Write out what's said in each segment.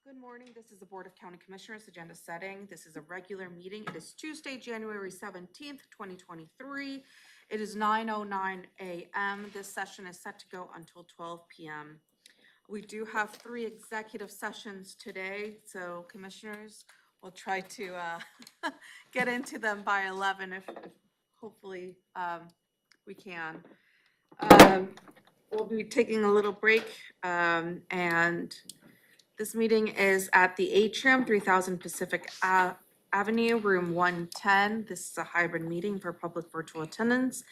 Good morning. This is the Board of County Commissioners agenda setting. This is a regular meeting. It is Tuesday, January 17th, 2023. It is 9:09 a.m. This session is set to go until 12 p.m. We do have 3 executive sessions today, so commissioners will try to get into them by 11 if hopefully we can. We'll be taking a little break and this meeting is at the Atrium, 3000 Pacific Avenue, room 110. This is a hybrid meeting for public virtual attendance.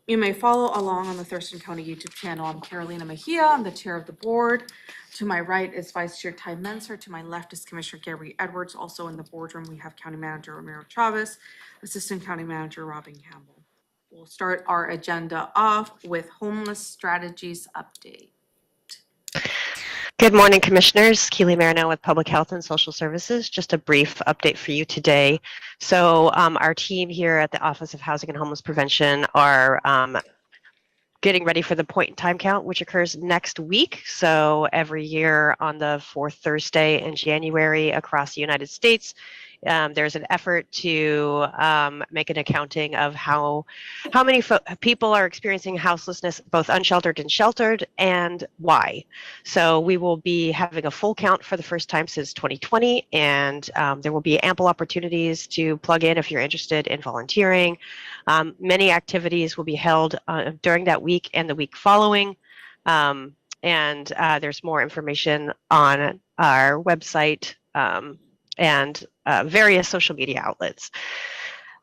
You may follow along on the Thurston County YouTube channel. I'm Carolina Mejia. I'm the chair of the board. To my right is Vice Chair Ty Menser. To my left is Commissioner Gary Edwards. Also in the boardroom, we have County Manager Ramiro Chavez, Assistant County Manager Robin Campbell. We'll start our agenda off with homeless strategies update. Good morning, Commissioners. Keely Marino with Public Health and Social Services. Just a brief update for you today. So our team here at the Office of Housing and Homeless Prevention are getting ready for the point in time count, which occurs next week. So every year on the 4th Thursday in January across the United States, there's an effort to make an accounting of how many people are experiencing houselessness, both unsheltered and sheltered, and why. So we will be having a full count for the first time since 2020, and there will be ample opportunities to plug in if you're interested in volunteering. Many activities will be held during that week and the week following. And there's more information on our website and various social media outlets.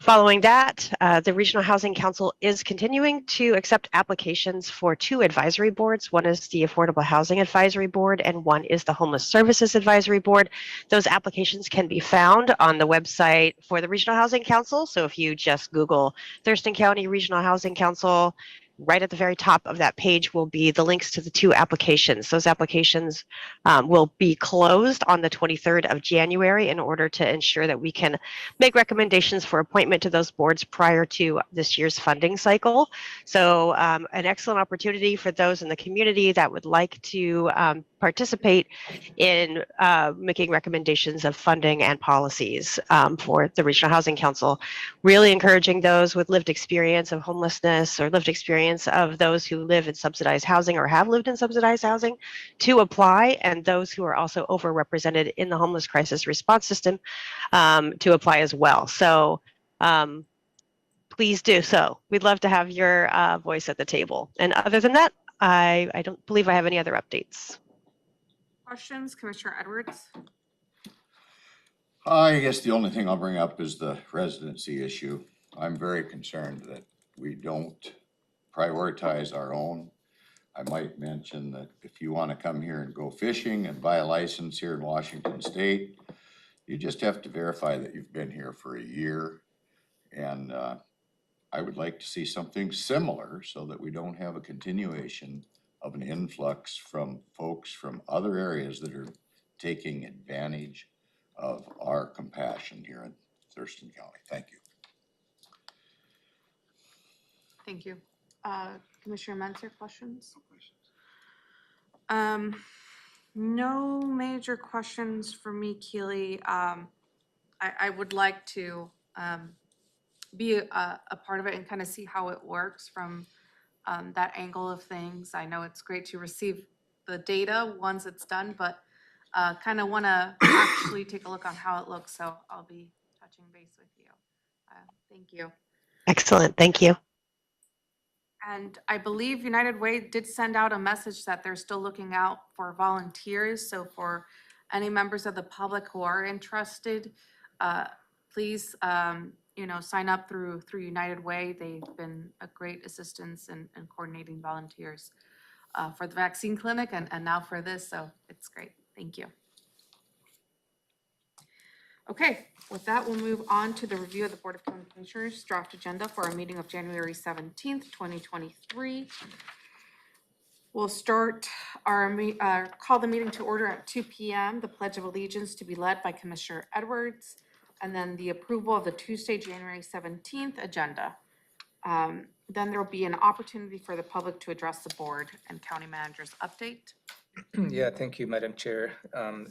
Following that, the Regional Housing Council is continuing to accept applications for 2 advisory boards. One is the Affordable Housing Advisory Board, and one is the Homeless Services Advisory Board. Those applications can be found on the website for the Regional Housing Council. So if you just Google Thurston County Regional Housing Council, right at the very top of that page will be the links to the 2 applications. Those applications will be closed on the 23rd of January in order to ensure that we can make recommendations for appointment to those boards prior to this year's funding cycle. So an excellent opportunity for those in the community that would like to participate in making recommendations of funding and policies for the Regional Housing Council. Really encouraging those with lived experience of homelessness or lived experience of those who live in subsidized housing or have lived in subsidized housing to apply, and those who are also overrepresented in the homeless crisis response system to apply as well. So please do so. We'd love to have your voice at the table. And other than that, I don't believe I have any other updates. Questions, Commissioner Edwards? I guess the only thing I'll bring up is the residency issue. I'm very concerned that we don't prioritize our own. I might mention that if you want to come here and go fishing and buy a license here in Washington State, you just have to verify that you've been here for a year. And I would like to see something similar so that we don't have a continuation of an influx from folks from other areas that are taking advantage of our compassion here in Thurston County. Thank you. Thank you. Commissioner Menser, questions? No major questions for me, Keely. I would like to be a part of it and kind of see how it works from that angle of things. I know it's great to receive the data once it's done, but kind of want to actually take a look on how it looks. So I'll be touching base with you. Thank you. Excellent. Thank you. And I believe United Way did send out a message that they're still looking out for volunteers. So for any members of the public who are interested, please, sign up through United Way. They've been a great assistance in coordinating volunteers for the vaccine clinic and now for this. So it's great. Thank you. Okay, with that, we'll move on to the review of the Board of County Commissioners draft agenda for our meeting of January 17th, 2023. We'll start call the meeting to order at 2 p.m. The Pledge of Allegiance to be led by Commissioner Edwards, and then the approval of the Tuesday, January 17th agenda. Then there will be an opportunity for the public to address the board and county manager's update. Yeah, thank you, Madam Chair.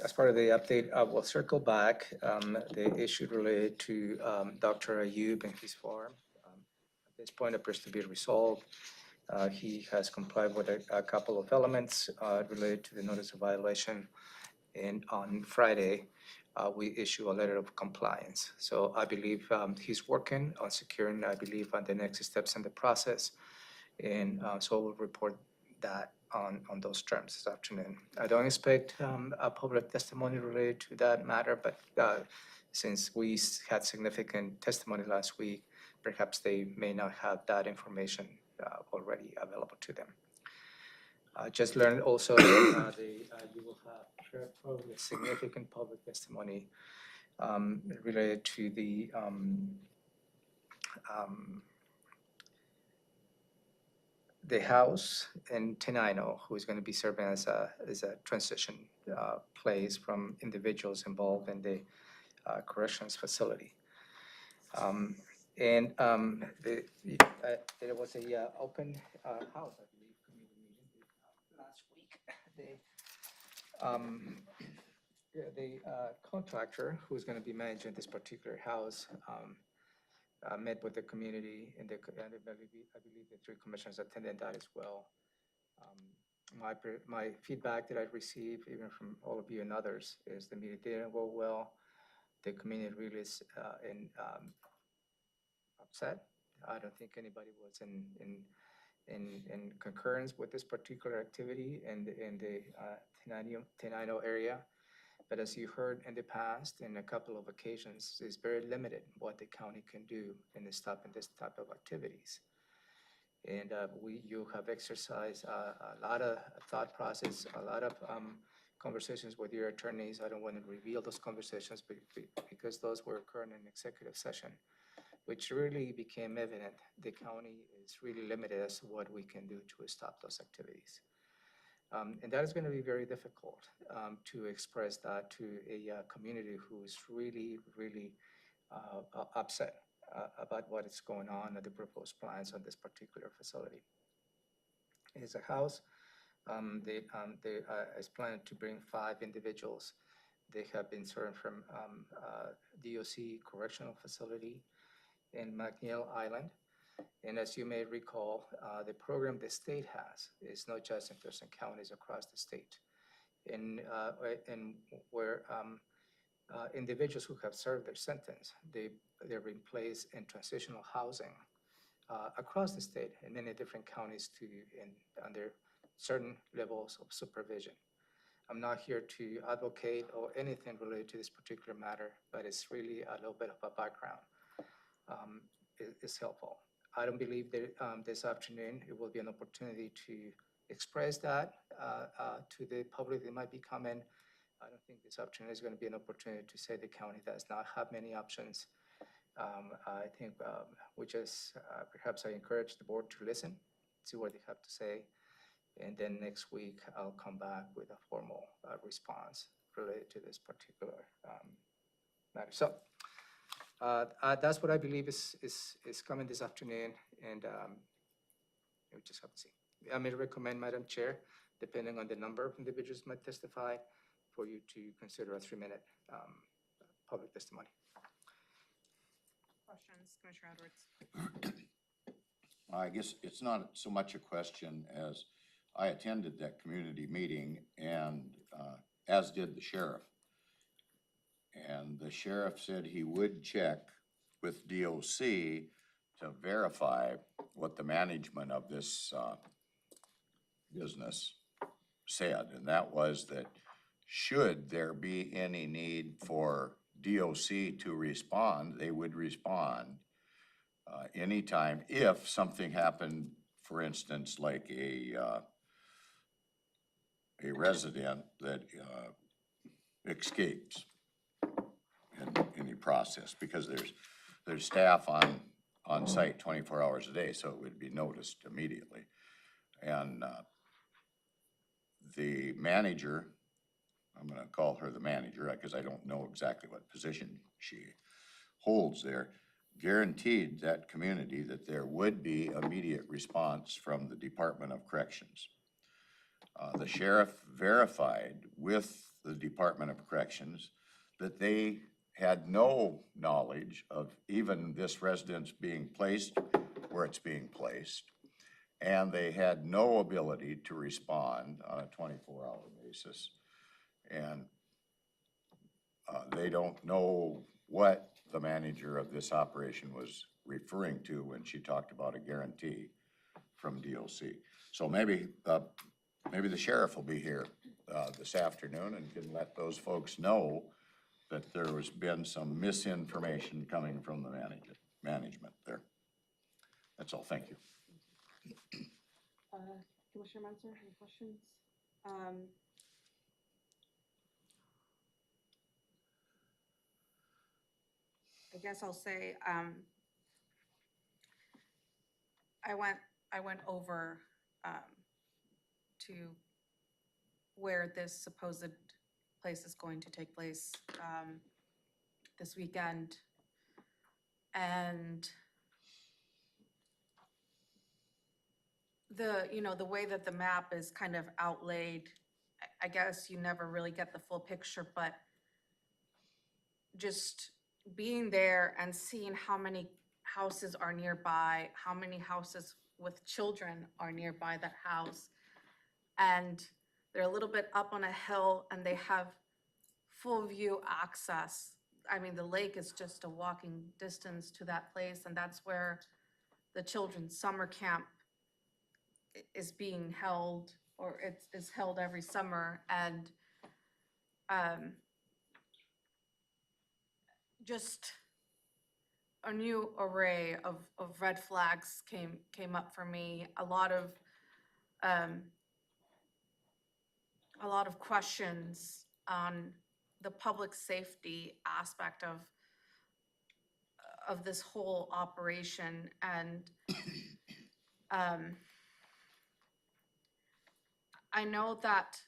As part of the update, I will circle back the issue related to Dr. Ayub and his farm. At this point, appears to be resolved. He has complied with a couple of elements related to the notice of violation. And on Friday, we issue a letter of compliance. So I believe he's working on securing, I believe, on the next steps in the process. And so we'll report that on those terms this afternoon. I don't expect a public testimony related to that matter, but since we had significant testimony last week, perhaps they may not have that information already available to them. Just learned also that you will have probably a significant public testimony related to the house in Tenino, who is going to be serving as a transition place from individuals involved in the corrections facility. There was a open house, I believe, community meeting last week. The contractor who's going to be managing this particular house met with the community, and I believe the three commissioners attended that as well. My feedback that I received, even from all of you and others, is the meeting didn't go well. The community really is upset. I don't think anybody was in concurrence with this particular activity in the Tenino area. But as you heard in the past, in a couple of occasions, it's very limited what the county can do in this type of activities. And you have exercised a lot of thought process, a lot of conversations with your attorneys. I don't want to reveal those conversations because those were occurring in executive session, which really became evident. The county is really limited as to what we can do to stop those activities. And that is going to be very difficult to express that to a community who's really, really upset about what is going on and the proposed plans on this particular facility. It's a house. They is planning to bring 5 individuals. They have been served from DOC Correctional Facility in McNeil Island. And as you may recall, the program the state has is not just in Thurston counties across the state. And where individuals who have served their sentence, they're being placed in transitional housing across the state in many different counties under certain levels of supervision. I'm not here to advocate or anything related to this particular matter, but it's really a little bit of a background. Is helpful. I don't believe that this afternoon it will be an opportunity to express that to the public that might be coming. I don't think this afternoon is going to be an opportunity to say the county does not have many options. I think we just, perhaps I encourage the board to listen, see what they have to say, and then next week I'll come back with a formal response related to this particular matter. So that's what I believe is coming this afternoon, and we just have to see. I may recommend, Madam Chair, depending on the number of individuals might testify, for you to consider a 3-minute public testimony. Questions, Commissioner Edwards? I guess it's not so much a question as I attended that community meeting, and as did the sheriff. And the sheriff said he would check with DOC to verify what the management of this business said. And that was that should there be any need for DOC to respond, they would respond anytime if something happened, for instance, like a resident that escapes in any process, because there's staff on site 24 hours a day, so it would be noticed immediately. And the manager, I'm going to call her the manager because I don't know exactly what position she holds there, guaranteed that community that there would be immediate response from the Department of Corrections. The sheriff verified with the Department of Corrections that they had no knowledge of even this residence being placed where it's being placed. And they had no ability to respond on a 24-hour basis. And they don't know what the manager of this operation was referring to when she talked about a guarantee from DOC. So maybe the sheriff will be here this afternoon and can let those folks know that there has been some misinformation coming from the management there. That's all, thank you. Commissioner Menzer, any questions? I guess I'll say, I went over to where this supposed place is going to take place this weekend. And the way that the map is kind of outlaid, I guess you never really get the full picture, but just being there and seeing how many houses are nearby, how many houses with children are nearby that house. And they're a little bit up on a hill and they have full view access. I mean, the lake is just a walking distance to that place, and that's where the children's summer camp is being held, or it's held every summer. And just a new array of red flags came up for me. A lot of questions on the public safety aspect of this whole operation. And I know that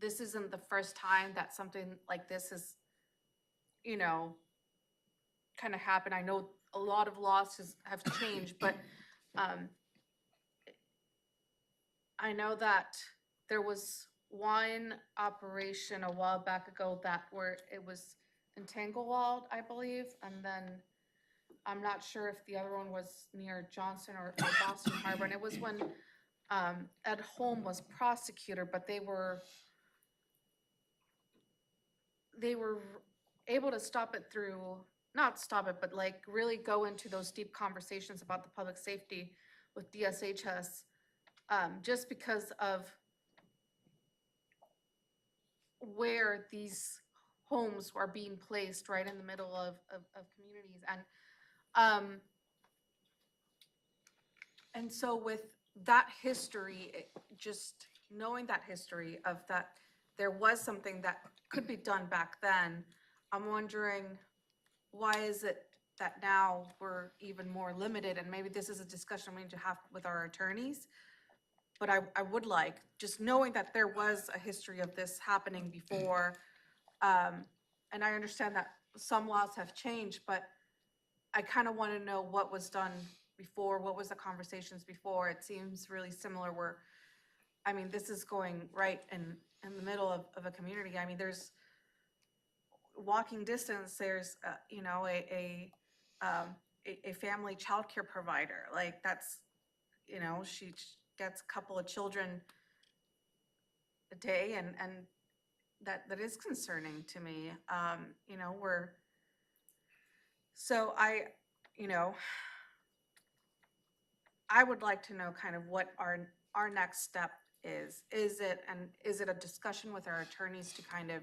this isn't the first time that something like this is, kind of happened. I know a lot of laws have changed, but I know that there was one operation a while back ago where it was in Tanglewold, I believe, and then I'm not sure if the other one was near Johnson or Boston Harbor, and it was when Ed Holm was prosecutor, but they were able to stop it through, not stop it, but like really go into those deep conversations about the public safety with DSHS, just because of where these homes are being placed right in the middle of communities. And so with that history, just knowing that history of that, there was something that could be done back then. I'm wondering, why is it that now we're even more limited? And maybe this is a discussion we need to have with our attorneys. But I would like, just knowing that there was a history of this happening before, and I understand that some laws have changed, but I kind of want to know what was done before, what was the conversations before. It seems really similar where, I mean, this is going right in the middle of a community. I mean, there's walking distance, there's, a family childcare provider. Like that's, she gets a couple of children a day, and that is concerning to me. So I would like to know kind of what our next step is. Is it a discussion with our attorneys to kind of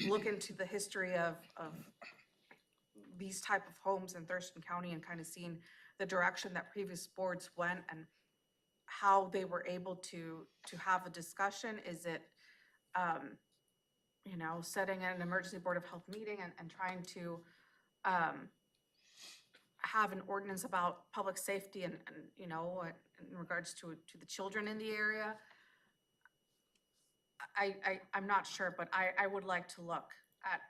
look into the history of these type of homes in Thurston County and kind of seeing the direction that previous boards went and how they were able to have a discussion? Is it, setting an emergency board of health meeting and trying to have an ordinance about public safety and in regards to the children in the area? I'm not sure, but I would like to look at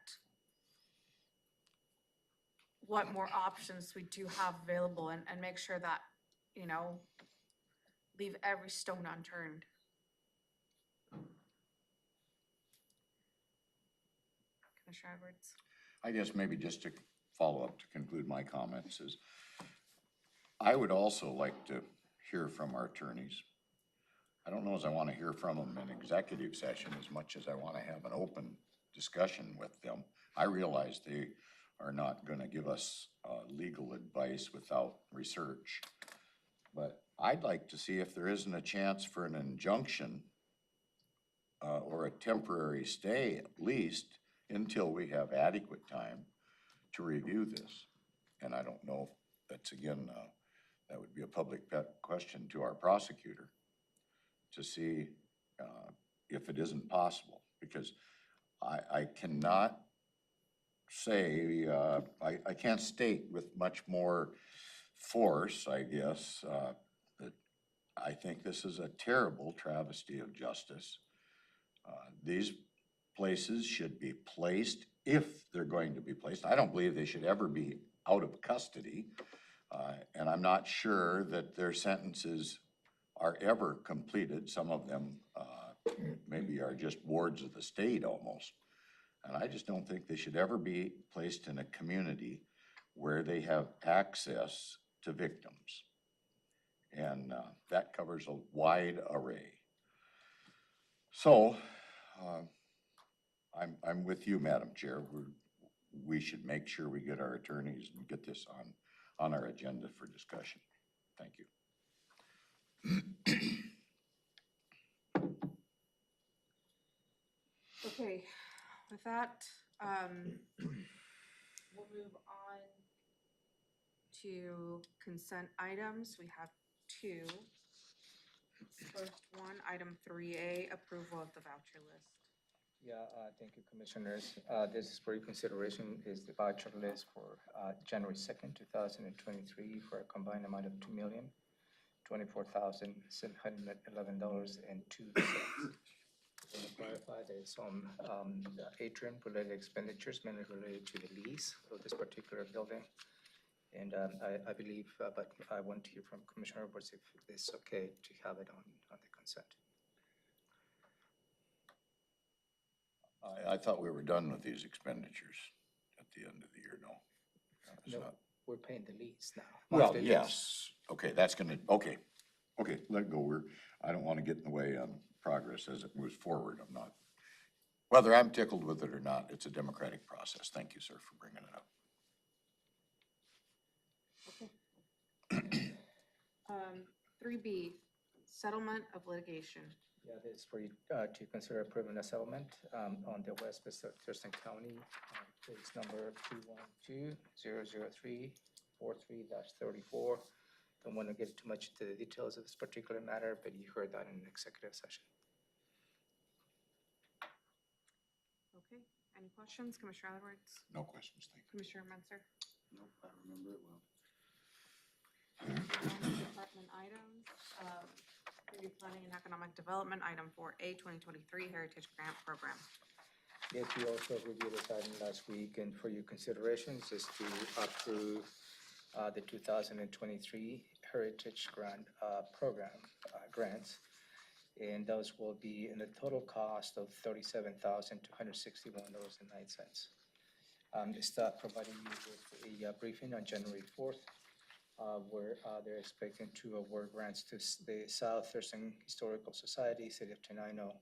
what more options we do have available and make sure that, leave every stone unturned. Commissioner Edwards. I guess maybe just to follow up to conclude my comments is, I would also like to hear from our attorneys. I don't know as I want to hear from them in executive session as much as I want to have an open discussion with them. I realize they are not going to give us legal advice without research. But I'd like to see if there isn't a chance for an injunction or a temporary stay at least until we have adequate time to review this. And I don't know if that's, again, that would be a public question to our prosecutor to see if it isn't possible, because I cannot say, I can't state with much more force, I guess, that I think this is a terrible travesty of justice. These places should be placed, if they're going to be placed. I don't believe they should ever be out of custody. And I'm not sure that their sentences are ever completed. Some of them maybe are just wards of the state almost. And I just don't think they should ever be placed in a community where they have access to victims. And that covers a wide array. So I'm with you, Madam Chair. We should make sure we get our attorneys and get this on our agenda for discussion. Thank you. Okay, with that, we'll move on to consent items. We have two. First one, item 3A, approval of the voucher list. Yeah, thank you, Commissioners. This is for your consideration is the voucher list for January 2nd, 2023 for a combined amount of $2,024,711.02. To clarify, there's some atrium-related expenditures mainly related to the lease of this particular building. And I believe, but I want to hear from Commissioner Edwards if it's okay to have it on the consent. I thought we were done with these expenditures at the end of the year, no? It's No, not. we're paying the lease now. Well, Monthly lease. yes, okay, that's gonna, okay, let go. I don't want to get in the way on progress as it moves forward. I'm not, whether I'm tickled with it or not, it's a democratic process. Thank you, sir, for bringing it up. 3B, settlement of litigation. Yeah, this is for you to consider approving a settlement on the West Thurston County, case number 212-003-43-34. Don't want to get too much into the details of this particular matter, but you heard that in an executive session. Okay, any questions? Commissioner Edwards? No questions, thank you. Commissioner Menzer? Nope, I remember it well. Department items, Community Planning and Economic Development, item 4A, 2023 Heritage Grant Program. Yes, we also reviewed this item last week, and for your considerations is to approve the 2023 Heritage Grant Program grants. And those will be in a total cost of $37,261.09. Staff provided you with a briefing on January 4th, where they're expecting to award grants to the South Thurston Historical Society, City of Tenino,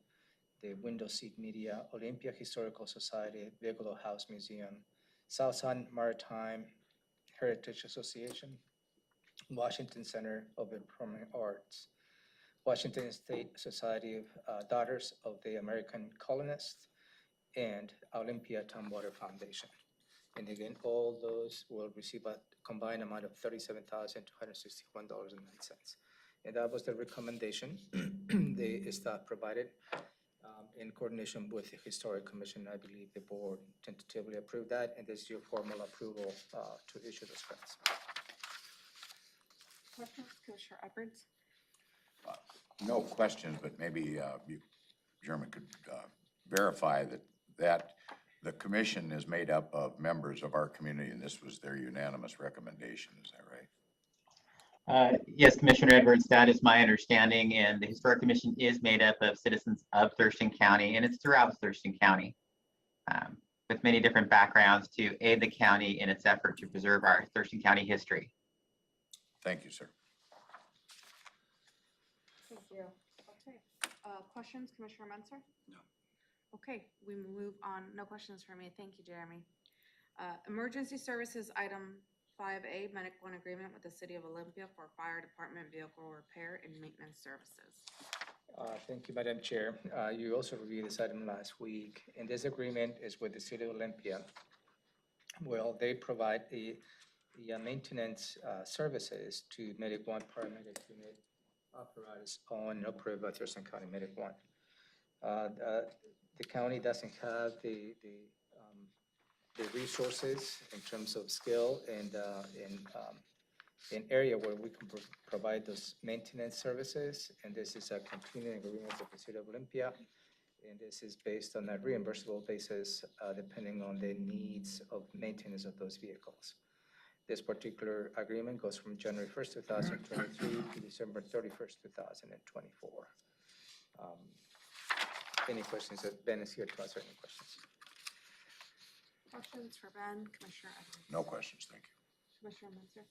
the Window Seat Media, Olympia Historical Society, Bigelow House Museum, South Sun Maritime Heritage Association, Washington Center of the Performing Arts, Washington State Society of Daughters of the American Colonists, and Olympia Tumwater Foundation. And again, all those will receive a combined amount of $37,261.09. And that was the recommendation the staff provided in coordination with the Historic Commission. I believe the board tentatively approved that, and this is your formal approval to issue those grants. Questions, Commissioner Edwards? No questions, but maybe Jeremy could verify that the commission is made up of members of our community, and this was their unanimous recommendation, is that right? Yes, Commissioner Edwards, that is my understanding, and the Historic Commission is made up of citizens of Thurston County, and it's throughout Thurston County. with many different backgrounds to aid the county in its effort to preserve our Thurston County history. Thank you, sir. Thank you. Okay, questions, Commissioner Menzer? No. Okay, we move on. No questions for me. Thank you, Jeremy. Emergency Services, item 5A, Medic One Agreement with the City of Olympia for Fire Department Vehicle Repair and Maintenance Services. Thank you, Madam Chair. You also reviewed this item last week, and this agreement is with the City of Olympia. Well, they provide the maintenance services to Medic One paramedic unit apparatus owned and operated by Thurston County Medic One. The county doesn't have the resources in terms of skill and an area where we can provide those maintenance services. And this is a continuing agreement with the City of Olympia. And this is based on a reimbursable basis, depending on the needs of maintenance of those vehicles. This particular agreement goes from January 1st, 2023 to December 31st, 2024. Any questions? Ben is here to answer any questions. Questions for Ben, Commissioner Edwards? No questions, thank you. Commissioner Menzer?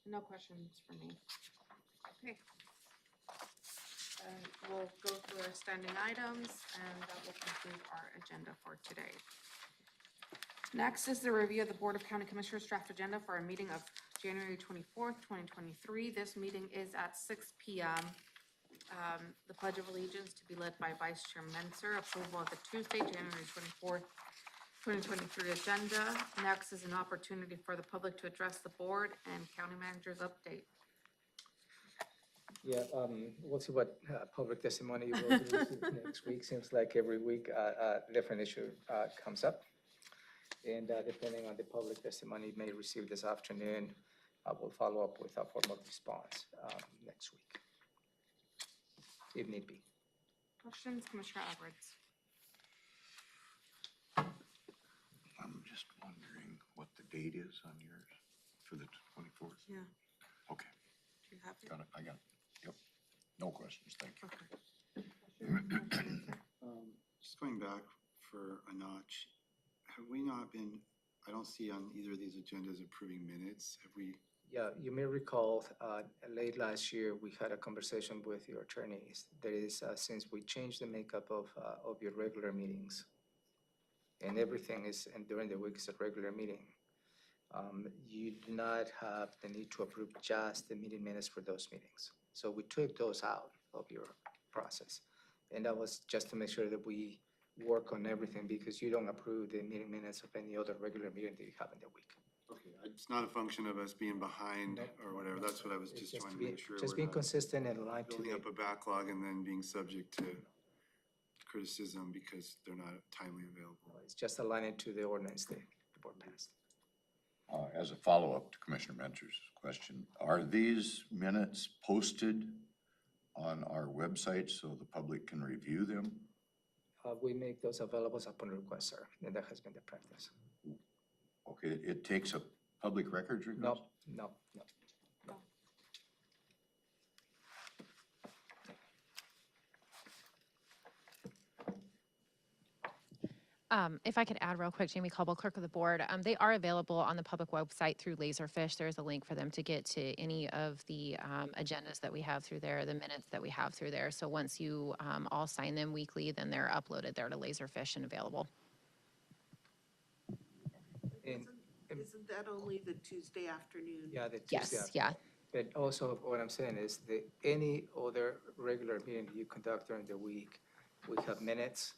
No questions for me. Okay. And we'll go through our standing items, and that will conclude our agenda for today. Next is the review of the Board of County Commissioners draft agenda for our meeting of January 24th, 2023. This meeting is at 6 p.m. The Pledge of Allegiance to be led by Vice Chair Menzer. Approval of the Tuesday, January 24th, 2023 agenda. Next is an opportunity for the public to address the board and county manager's update. Yeah, we'll see what public testimony will do next week. Seems like every week a different issue comes up. And depending on the public testimony may receive this afternoon, I will follow up with a formal response next week, if need be. Questions, Commissioner Edwards? I'm just wondering what the date is on yours for the 24th. Yeah. Okay, Do you have it? got it, I got it. Yep, no questions, thank you. Okay. Questions, Commissioner Menzer? Just going back for a notch, have we not been, I don't see on either of these agendas approving minutes. Have we? Yeah, you may recall late last year, we had a conversation with your attorneys. That is, since we changed the makeup of your regular meetings, and everything is, and during the week is a regular meeting, you do not have the need to approve just the meeting minutes for those meetings. So we took those out of your process. And that was just to make sure that we work on everything, because you don't approve the meeting minutes of any other regular meeting that you have in the week. Okay, it's not a function of us being behind Nope. or whatever. That's what I was It's just trying to be- make sure. Just we're being not consistent and aligned to building the, up a backlog and then being subject to criticism because they're not timely available. it's just aligning to the ordinance that the board passed. As a follow-up to Commissioner Mentzer's question, are these minutes posted on our website so the public can review them? We make those available upon request, sir, and that has been the practice. Okay, it takes a public records No, request? no. If I could add real quick, Jamie Caldwell, Clerk of the Board, they are available on the public website through Laserfish. There's a link for them to get to any of the agendas that we have through there, the minutes that we have through there. So once you all sign them weekly, then they're uploaded there to Laserfish and available. And, Isn't that only the Tuesday afternoon? yeah, the Tuesday. Yes, yeah. But also, what I'm saying is that any other regular meeting you conduct during the week, we have minutes,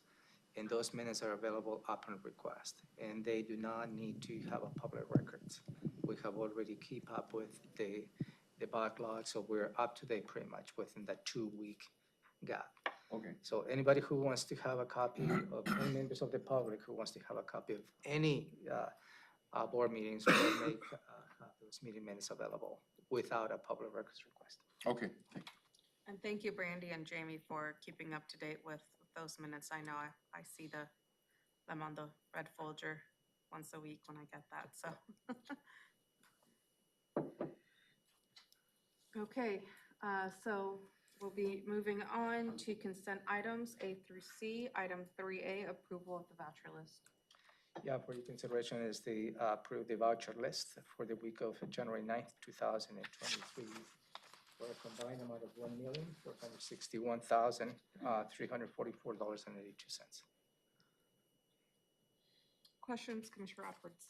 and those minutes are available upon request, and they do not need to have a public records. We have already keep up with the backlog, so we're up to date pretty much within that 2-week gap. Okay. So anybody who wants to have a copy of, any members of the public who wants to have a copy of any board meetings, will make have those meeting minutes available without a public records request. Okay, thank you. And thank you, Brandy and Jamie, for keeping up to date with those minutes. I know I see them on the red folder once a week when I get that, so. Okay, so we'll be moving on to consent items A through C. Item 3A, approval of the voucher list. Yeah, for your consideration is the approve the voucher list for the week of January 9th, 2023, for a combined amount of $1,461,344.82. Questions, Commissioner Edwards?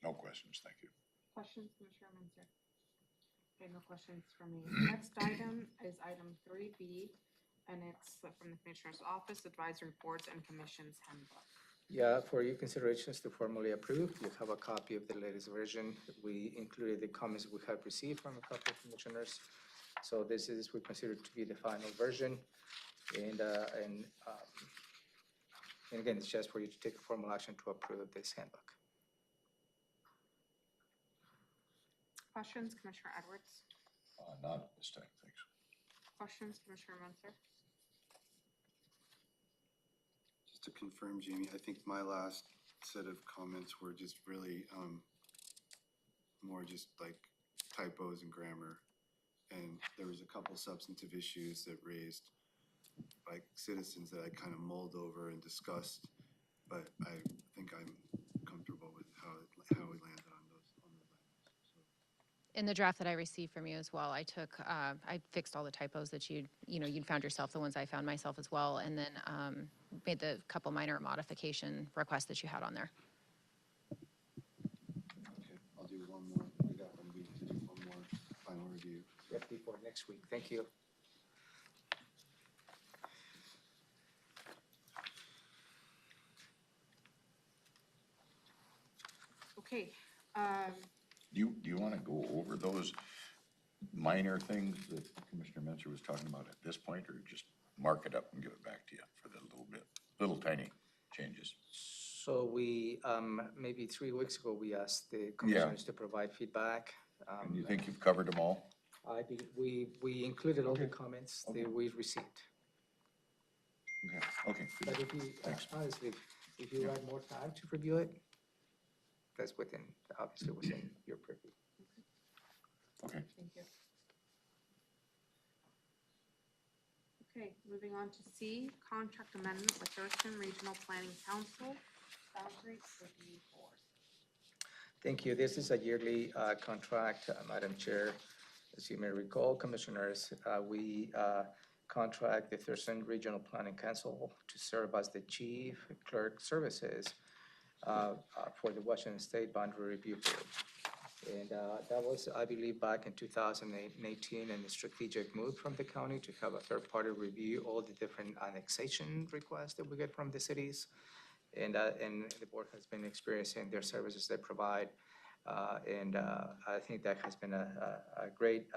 No questions, thank you. Questions, Commissioner Munzer? Okay, no questions for me. Next item is item 3B, and it's from the Commissioner's Office, Advisory Boards and Commissions Handbook. Yeah, for your considerations to formally approve, you have a copy of the latest version. We included the comments we have received from a couple of commissioners. So this is, we consider to be the final version. And again, it's just for you to take a formal action to approve this handbook. Questions, Commissioner Edwards? Not at this time, thanks. Questions, Commissioner Munzer? Just to confirm, Jamie, I think my last set of comments were just really more just like typos and grammar. And there was a couple substantive issues that raised by citizens that I kind of mulled over and discussed, but I think I'm comfortable with how we landed on those items. So, In the draft that I received from you as well, I fixed all the typos that you'd found yourself, the ones I found myself as well, and then made the couple minor modification requests that you had on there. okay, I'll do one more. We got 1 week to do one more final review. Yep, before next week. Thank you. Okay, Do you want to go over those minor things that Commissioner Menzer was talking about at this point, or just mark it up and give it back to you for the little tiny changes? So we, maybe 3 weeks ago, we asked the commissioners to provide feedback. And you think you've covered them all? We included all the Okay. comments Okay. that we received. Okay, But good. if you, Thanks. honestly, if you had more time to review it, that's obviously within your purview. Okay. thank you. Okay, moving on to C, contract amendment with Thurston Regional Planning Council, Boundary Review Board. Thank you. This is a yearly contract, Madam Chair. As you may recall, Commissioners, we contract the Thurston Regional Planning Council to serve as the chief clerk services for the Washington State Boundary Review Board. And that was, I believe, back in 2018, and a strategic move from the county to have a third-party review all the different annexation requests that we get from the cities. And the board has been experiencing their services they provide. And I think that has been a great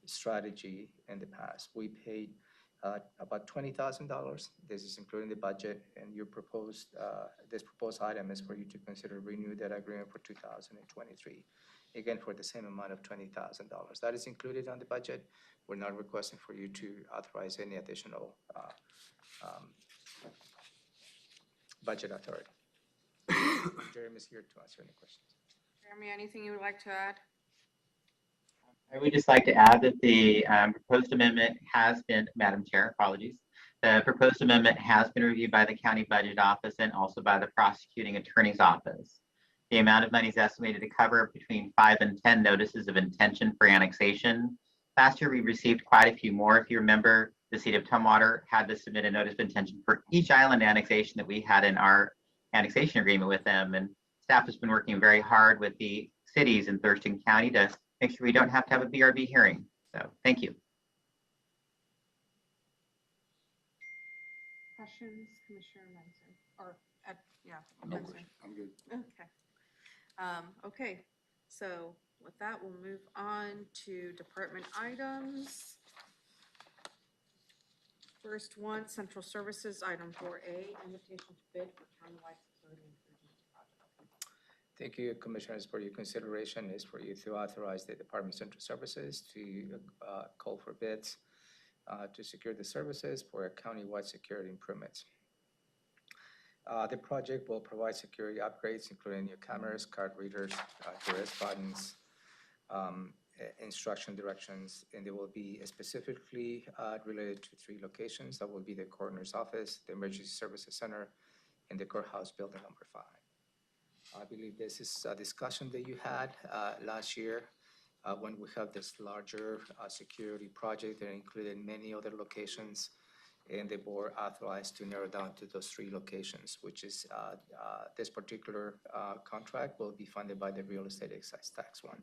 strategy in the past. We paid about $20,000. This is including the budget, and this proposed item is for you to consider renew that agreement for 2023. Again, for the same amount of $20,000. That is included on the budget. We're not requesting for you to authorize any additional budget authority. Jeremy's here to answer any questions. Jeremy, anything you would like to add? I would just like to add that the proposed amendment has been, Madam Chair, apologies. The proposed amendment has been reviewed by the County Budget Office and also by the Prosecuting Attorney's Office. The amount of money is estimated to cover between 5 and 10 notices of intention for annexation. Last year, we received quite a few more. If you remember, the City of Tumwater had to submit a notice of intention for each island annexation that we had in our annexation agreement with them. And staff has been working very hard with the cities in Thurston County to make sure we don't have to have a BRB hearing. So thank you. Questions, Commissioner Munson, or, yeah. No Munson. question. I'm good. Okay. Okay, so with that, we'll move on to department items. First one, Central Services, item 4A, invitation to bid for countywide security improvement project. Thank you, Commissioners, for your consideration is for you to authorize the Department of Central Services to call for bids to secure the services for countywide security improvements. The project will provide security upgrades, including new cameras, card readers, arrest buttons, instruction directions, and they will be specifically related to 3 locations. That will be the coroner's office, the emergency services center, in the courthouse building number 5. I believe this is a discussion that you had last year when we have this larger security project that included many other locations, and the board authorized to narrow down to those 3 locations, which is this particular contract will be funded by the real estate excise tax one.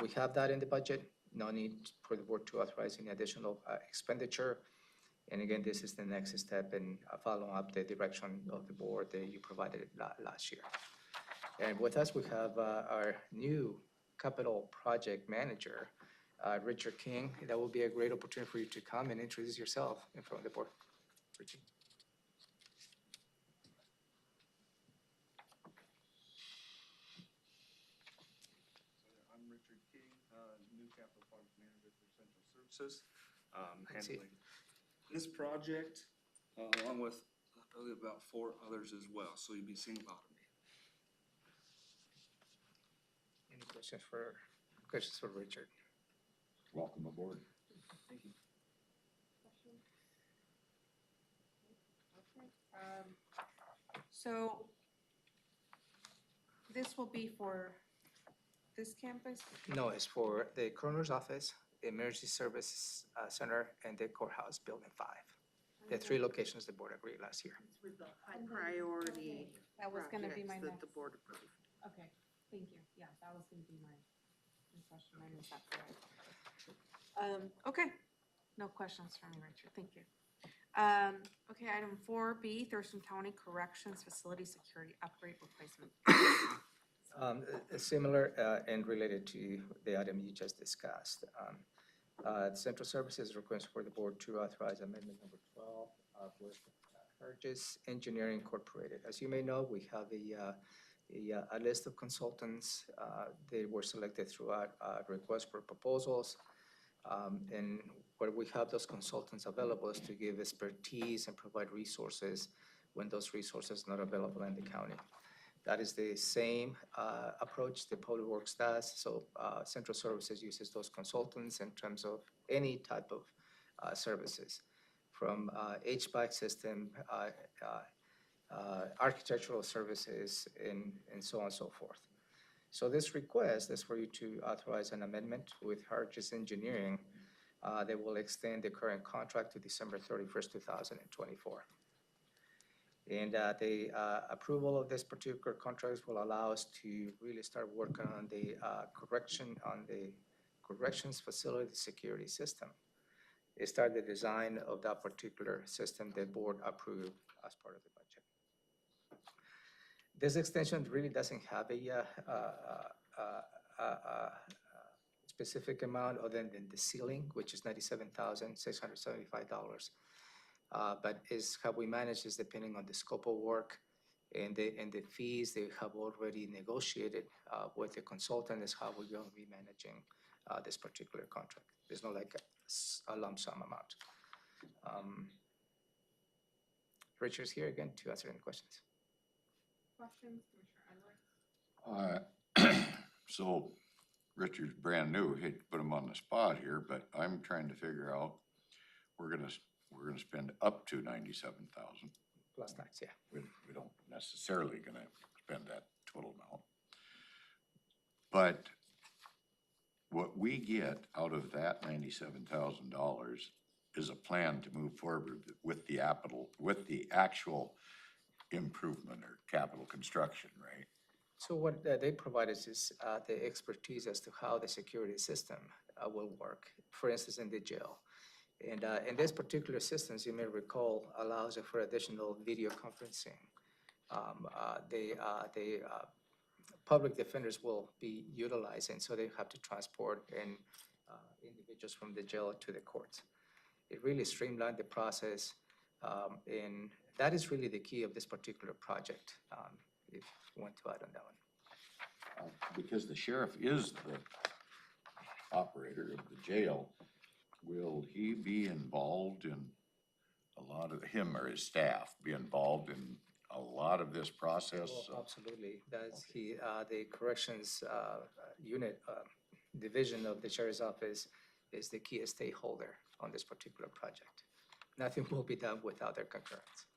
We have that in the budget. No need for the board to authorize any additional expenditure. And again, this is the next step in following up the direction of the board that you provided last year. And with us, we have our new capital project manager, Richard King. That will be a great opportunity for you to come and introduce yourself in front of the board. Richard. I'm Richard King, new capital project manager for Central Services, Let's see. handling this project, along with probably about 4 others as well, so you'll be seeing a lot of me. Any questions for Richard? Welcome aboard. Thank you. So this will be for this campus? No, it's for the coroner's office, the emergency services center, and the courthouse building 5. The 3 locations the board agreed last year. These were the high priority That was gonna be projects my that next. the board approved. Okay, thank you. Yeah, that was gonna be my question. I missed that part. Okay, no questions from me, Richard. Thank you. Okay, item 4B, Thurston County Corrections Facility Security Upgrade Replacement. Similar and related to the item you just discussed. Central Services request for the board to authorize amendment number 12 with Burgess Engineering Incorporated. As you may know, we have a list of consultants. They were selected throughout request for proposals. And where we have those consultants available is to give expertise and provide resources when those resources are not available in the county. That is the same approach the Public Works does. So Central Services uses those consultants in terms of any type of services, from HVAC system, architectural services, and so on and so forth. So this request is for you to authorize an amendment with Burgess Engineering that will extend the current contract to December 31st, 2024. And the approval of this particular contract will allow us to really start working on the corrections facility security system. It started the design of that particular system the board approved as part of the budget. This extension really doesn't have a specific amount other than the ceiling, which is $97,675. But is how we manage is depending on the scope of work and the fees they have already negotiated with the consultant is how we're going to be managing this particular contract. There's no like a lump sum amount. Richard's here again to answer any questions. Questions, Commissioner Edwards? So Richard's brand new, hate to put him on the spot here, but I'm trying to figure out, we're gonna spend up to 97,000. Plus tax, yeah. We don't necessarily gonna spend that total amount. But what we get out of that $97,000 is a plan to move forward with the actual improvement or capital construction, right? So what they provide us is the expertise as to how the security system will work, for instance, in the jail. And in this particular system, as you may recall, allows for additional video conferencing. The public defenders will be utilizing, so they have to transport individuals from the jail to the courts. It really streamlined the process, and that is really the key of this particular project, if you want to add on that one. Because the sheriff is the operator of the jail, will he be involved in a lot of, him or his staff be involved in a lot of this process? Oh, absolutely. That's the corrections unit division of the sheriff's office is the key stakeholder on this particular project. Nothing will be done without their concurrence.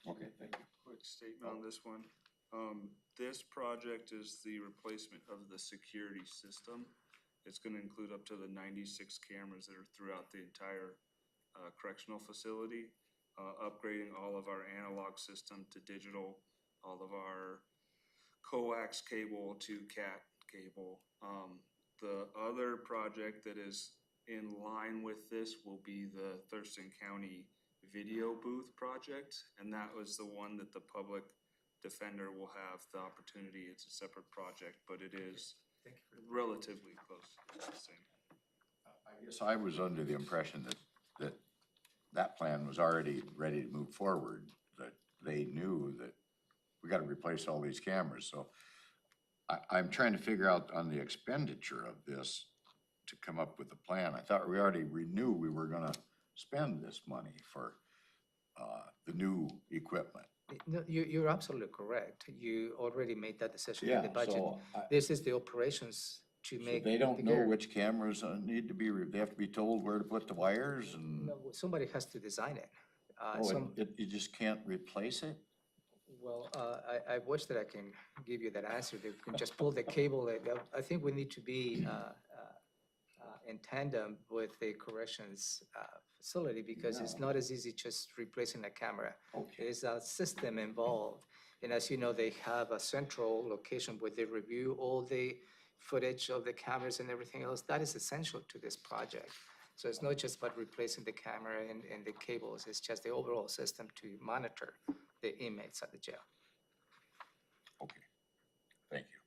Okay, thank you. Quick statement on this one. This project is the replacement of the security system. It's gonna include up to the 96 cameras that are throughout the entire correctional facility. Upgrading all of our analog system to digital, all of our coax cable to CAT cable. The other project that is in line with this will be the Thurston County video booth project, and that was the one that the public defender will have the opportunity. It's a separate project, but it is relatively close to the same. I guess I was under the impression that plan was already ready to move forward, that they knew that we gotta replace all these cameras, so I'm trying to figure out on the expenditure of this to come up with a plan. I thought we already knew we were gonna spend this money for, the new equipment. No, you're absolutely correct. You already made that decision in Yeah, the budget. so This is the operations to so make. they don't know figure- which cameras need to be, they have to be told where to put the wires and, No, somebody has to design it. oh, you just can't replace it? Well, I wish that I can give you that answer. They can just pull the cable. I think we need to be in tandem with the corrections facility because it's Yeah. not as easy just replacing a camera. Okay. There's a system involved. And as you know, they have a central location where they review all the footage of the cameras and everything else. That is essential to this project. So it's not just about replacing the camera and the cables. It's just the overall system to monitor the inmates at the jail. Okay, thank you.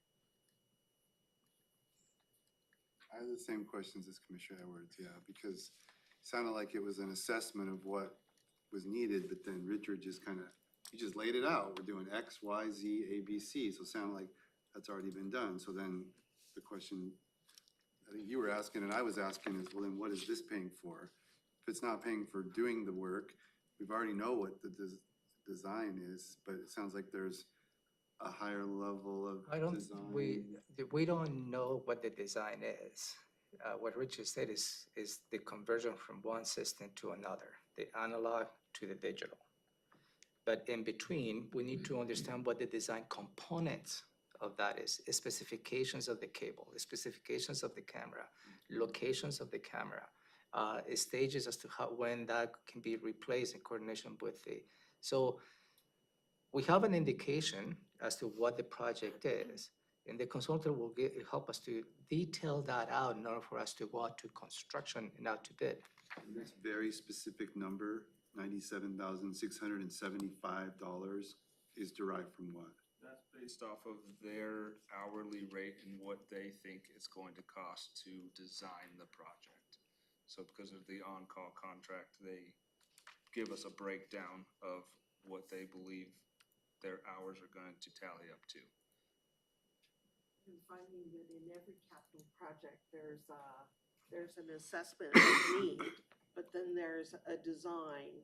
I have the same questions as Commissioner Edwards, yeah, because it sounded like it was an assessment of what was needed, but then Richard just kind of, he just laid it out. We're doing X, Y, Z, A, B, C, so it sounded like that's already been done. So then the question I think you were asking and I was asking is, well, then what is this paying for? If it's not paying for doing the work, we've already know what the design is, but it sounds like there's a higher level of design. We don't know what the design is. What Richard said is the conversion from one system to another, the analog to the digital. But in between, we need to understand what the design components of that is, specifications of the cable, the specifications of the camera, locations of the camera, stages as to when that can be replaced in coordination with the. So we have an indication as to what the project is, and the consultant will help us to detail that out in order for us to go out to construction and out to bid. And this very specific number, $97,675, is derived from what? That's based off of their hourly rate and what they think it's going to cost to design the project. So because of the on-call contract, they give us a breakdown of what they believe their hours are going to tally up to. And finding that in every capital project, there's an assessment of need, but then there's a design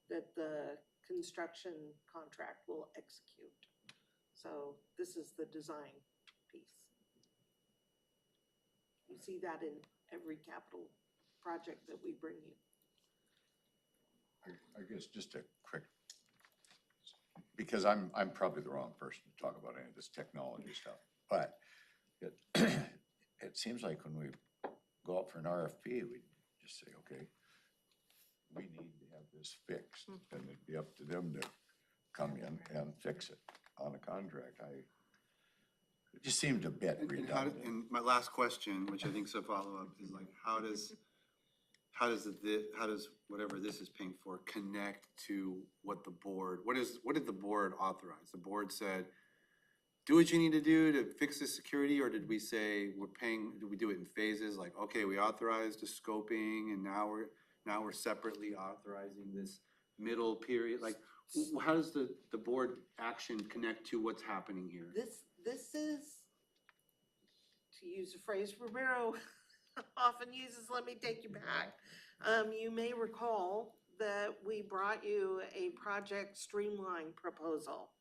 that the construction contract will execute. So this is the design piece. You see that in every capital project that we bring you. I guess just a quick, because I'm probably the wrong person to talk about any of this technology stuff, but it seems like when we go out for an RFP, we just say, okay, we need to have this fixed, and it'd be up to them to come in and fix it on a contract. It just seemed a bit redundant. And my last question, which I think is a follow-up, is like, how does whatever this is paying for connect to what did the board authorize? The board said, do what you need to do to fix the security, or did we say did we do it in phases? Like, okay, we authorized the scoping and now we're separately authorizing this middle period? Like, how does the board action connect to what's happening here? This is, to use a phrase Romero often uses, let me take you back. You may recall that we brought you a project streamline proposal,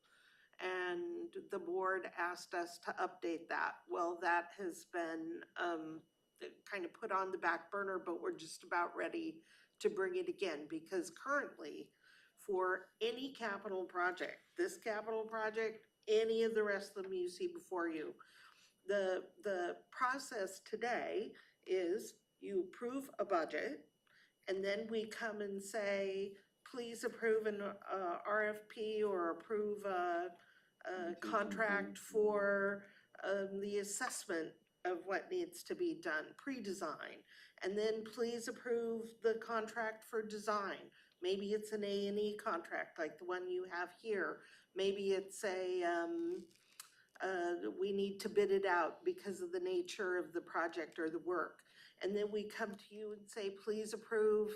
and the board asked us to update that. Well, that has been kind of put on the back burner, but we're just about ready to bring it again, because currently for any capital project. This capital project, any of the rest of them you see before you. The process today is you approve a budget, and then we come and say, please approve an RFP or approve a contract for the assessment of what needs to be done, pre-design. And then please approve the contract for design. Maybe it's an A&E contract like the one you have here. Maybe it's we need to bid it out because of the nature of the project or the work. And then we come to you and say, please approve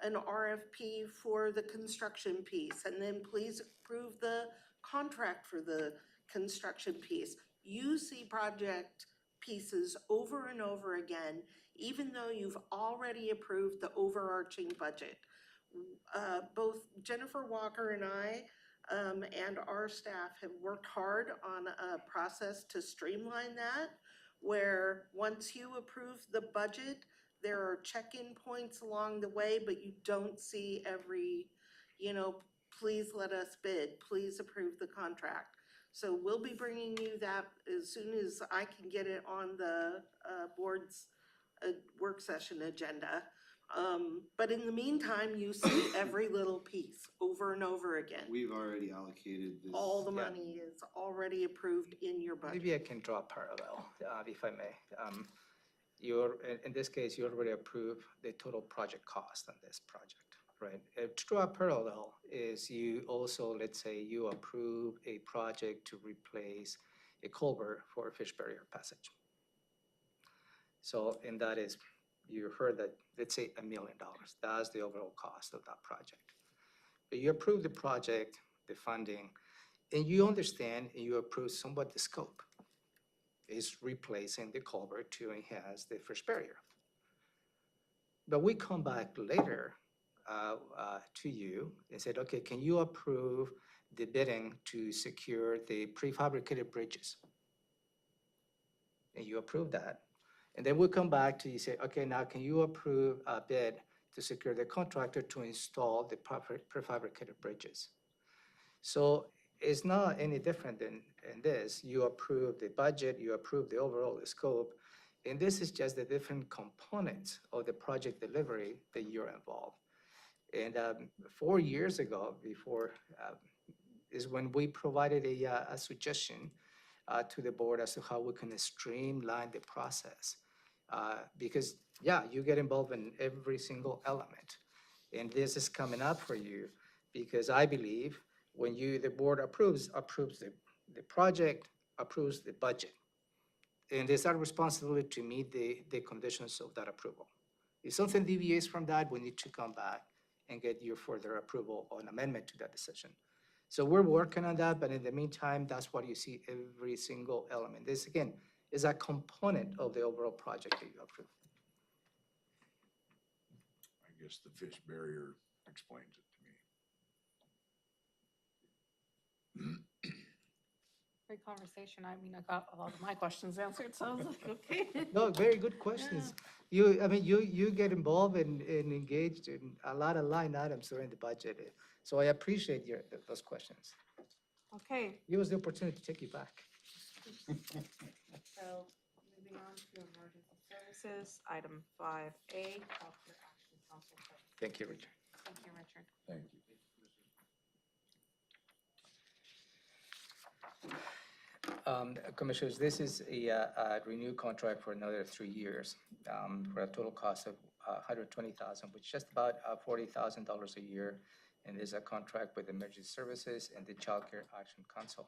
an RFP for the construction piece, and then please approve the contract for the construction piece. You see project pieces over and over again, even though you've already approved the overarching budget. Both Jennifer Walker and I and our staff have worked hard on a process to streamline that, where once you approve the budget, there are check-in points along the way, but you don't see every, please let us bid, please approve the contract. So we'll be bringing you that as soon as I can get it on the board's work session agenda. But in the meantime, you see every little piece over and over again. We've already allocated this. All the Yeah. money is already approved in your budget. Maybe I can draw a parallel, if I may. In this case, you already approved the total project cost on this project, right? To draw a parallel is you also, let's say you approve a project to replace a culvert for a fish barrier passage. So, and that is, you heard that, let's say $1 million. That's the overall cost of that project. But you approve the project, the funding, and you understand and you approve somewhat the scope is replacing the culvert to enhance the fish barrier. But we come back later to you and said, okay, can you approve the bidding to secure the prefabricated bridges? And you approve that. And then we'll come back to you, say, okay, now can you approve a bid to secure the contractor to install the prefabricated bridges? So it's not any different than in this. You approve the budget, you approve the overall scope, and this is just the different components of the project delivery that you're involved. And 4 years ago, before, is when we provided a suggestion to the board as to how we can streamline the process. Because, yeah, you get involved in every single element. And this is coming up for you because I believe when the board approves the project, approves the budget. And it's our responsibility to meet the conditions of that approval. If something deviates from that, we need to come back and get your further approval or an amendment to that decision. So we're working on that, but in the meantime, that's what you see every single element. This, again, is a component of the overall project that you approve. I guess the fish barrier explains it to me. Great conversation. I mean, I got a lot of my questions answered, so okay. No, very good questions. You get involved and engaged in a lot of line items during the budget. So I appreciate those questions. Okay, Give us the opportunity to take you back. so moving on to emergency services, item 5A, Healthcare Action Council. Thank you, Richard. Thank you, Richard. Thank you. Commissioners, this is a renewed contract for another 3 years for a total cost of $120,000, which is just about $40,000 a year. And there's a contract with Emergency Services and the Child Care Action Council.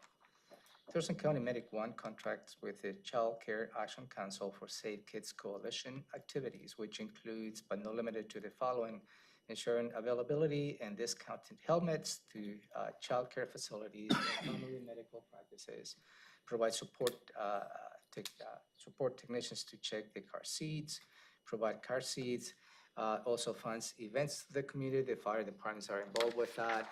Thurston County Medic One contracts with the Child Care Action Council for Safe Kids Coalition activities, which includes but not limited to the following: ensuring availability and discounted helmets to child care facilities and family medical practices, provide support technicians to check the car seats, provide car seats, also funds events to the community. The fire departments are involved with that.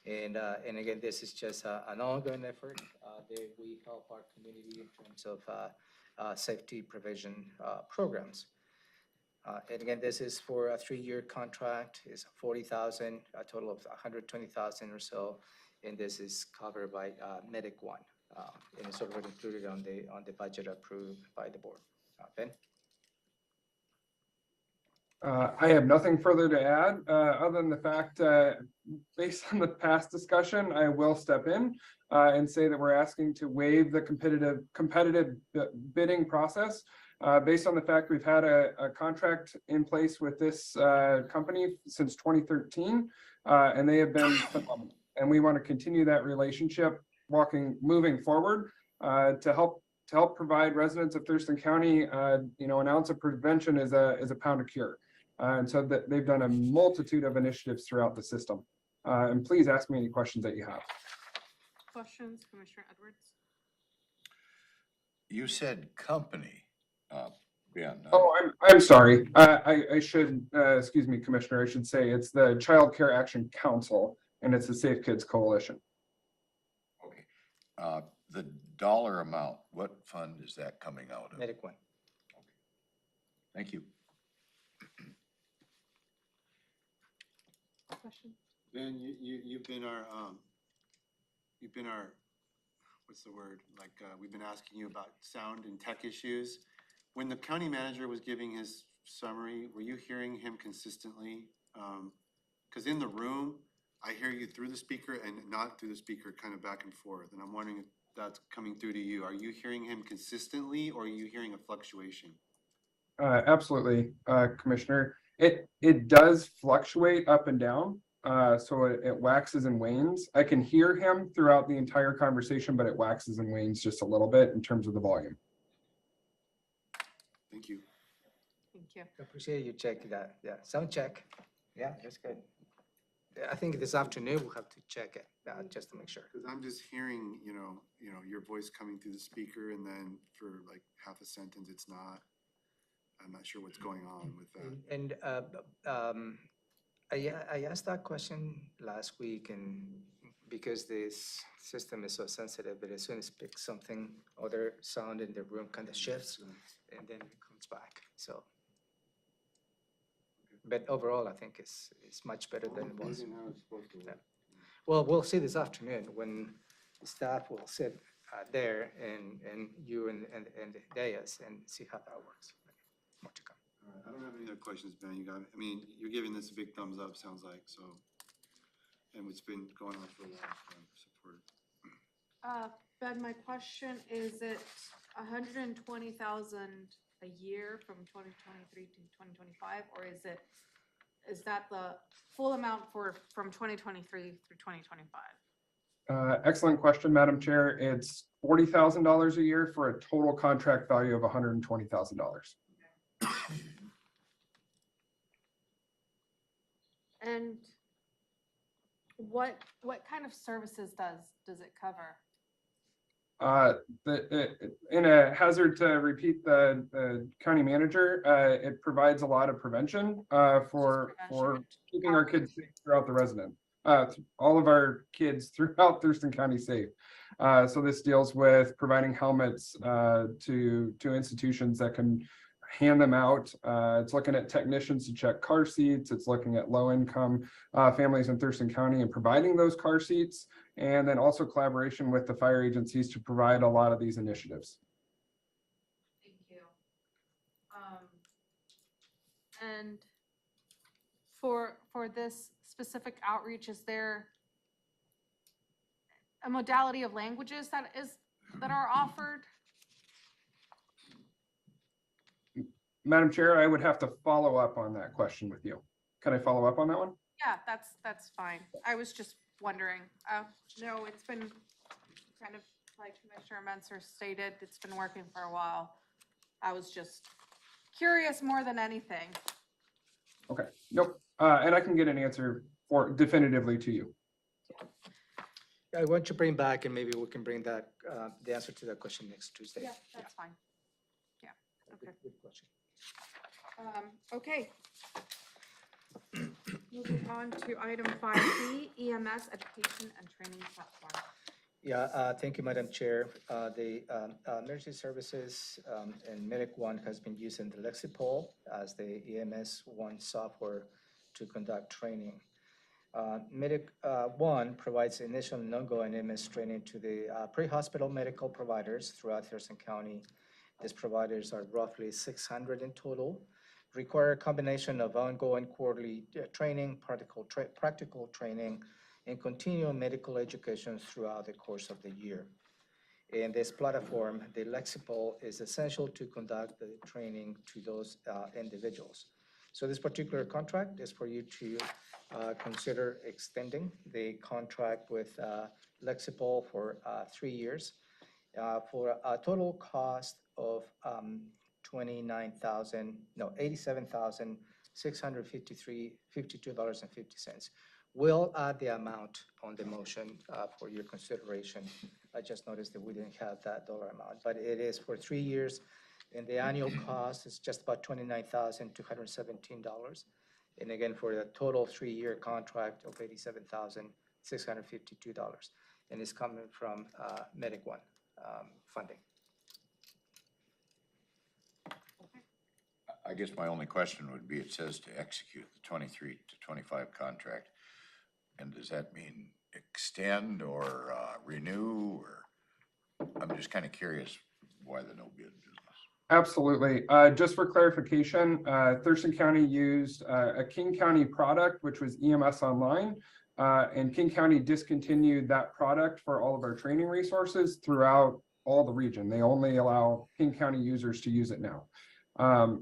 And again, this is just an ongoing effort that we help our community in terms of safety provision programs. And again, this is for a 3-year contract, is 40,000, a total of 120,000 or so. And this is covered by Medic One. And it's already included on the budget approved by the board. Ben? I have nothing further to add, other than the fact, based on the past discussion, I will step in and say that we're asking to waive the competitive bidding process. Based on the fact we've had a contract in place with this company since 2013, and they have been phenomenal. And we want to continue that relationship moving forward to help provide residents of Thurston County, an ounce of prevention is a pound of cure. And so that they've done a multitude of initiatives throughout the system. And please ask me any questions that you have. Questions, Commissioner Edwards? You said company, Ben. Oh, I'm sorry. I should, excuse me, Commissioner, I should say it's the Child Care Action Council and it's the Safe Kids Coalition. Okay. The dollar amount, what fund is that coming out of? Medic One. Thank you. Questions? Ben, you've been our, what's the word? Like, we've been asking you about sound and tech issues. When the county manager was giving his summary, were you hearing him consistently? Because in the room, I hear you through the speaker and not through the speaker, kind of back and forth. And I'm wondering if that's coming through to you. Are you hearing him consistently or are you hearing a fluctuation? Absolutely, Commissioner. It does fluctuate up and down. So it waxes and wanes. I can hear him throughout the entire conversation, but it waxes and wanes just a little bit in terms of the volume. Thank you. Thank you. Appreciate you checking that. Yeah, sound check. Yeah, that's good. Yeah, I think this afternoon we'll have to check it just to make sure. Because I'm just hearing, your voice coming through the speaker and then for like half a sentence, it's not. I'm not sure what's going on with that. And I asked that question last week and because this system is so sensitive, but as soon as it picks something, other sound in the room kind of shifts and then it comes back, so. But overall, I think it's much better than it was. Yeah. Well, we'll see this afternoon when the staff will sit there and you and the dais and see how that works. More to come. All right, I don't have any other questions, Ben. You're giving this a big thumbs up, sounds like, so. And it's been going on for a while, so I'm supportive. Ben, my question is it 120,000 a year from 2023 to 2025, or is that the full amount from 2023 through 2025? Excellent question, Madam Chair. It's $40,000 a year for a total contract value of $120,000. And what kind of services does it cover? In a hazard to repeat the county manager, it provides a lot of prevention for keeping our kids safe throughout the resident. All of our kids throughout Thurston County safe. So this deals with providing helmets to institutions that can hand them out. It's looking at technicians to check car seats. It's looking at low-income families in Thurston County and providing those car seats. And then also collaboration with the fire agencies to provide a lot of these initiatives. Thank you. And for this specific outreach, is there a modality of languages that are offered? Madam Chair, I would have to follow up on that question with you. Can I follow up on that one? Yeah, that's fine. I was just wondering. No, it's been kind of like Commissioner Menser stated, it's been working for a while. I was just curious more than anything. Okay, nope. And I can get an answer definitively to you. I want to bring back and maybe we can bring that, the answer to that question next Tuesday. Yeah, that's fine. Yeah, okay. Good question. Okay. Moving on to item 5B, EMS Education and Training Platform. Yeah, thank you, Madam Chair. The emergency services and Medic One has been using the Lexipol as the EMS One software to conduct training. Medic One provides initial and ongoing EMS training to the pre-hospital medical providers throughout Thurston County. These providers are roughly 600 in total, require a combination of ongoing quarterly training, practical training, and continual medical education throughout the course of the year. In this platform, the Lexipol is essential to conduct the training to those individuals. So this particular contract is for you to consider extending the contract with Lexipol for 3 years for a total cost of $52.50. We'll add the amount on the motion for your consideration. I just noticed that we didn't have that dollar amount, but it is for 3 years, and the annual cost is just about $29,217. And again, for a total 3-year contract of $87,652, and it's coming from Medic One funding. I guess my only question would be, it says to execute the 23 to 25 contract. And does that mean extend or renew, or I'm just kind of curious why the no bid business? Absolutely. Just for clarification, Thurston County used a King County product, which was EMS Online, and King County discontinued that product for all of our training resources throughout all the region. They only allow King County users to use it now.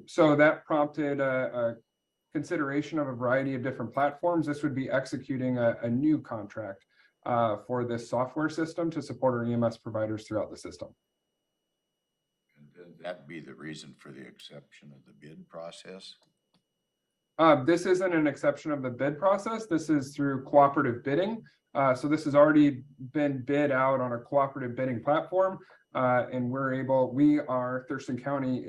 So that prompted a consideration of a variety of different platforms. This would be executing a new contract for this software system to support our EMS providers throughout the system. And that'd be the reason for the exception of the bid process? This isn't an exception of the bid process. This is through cooperative bidding. So this has already been bid out on a cooperative bidding platform. And Thurston County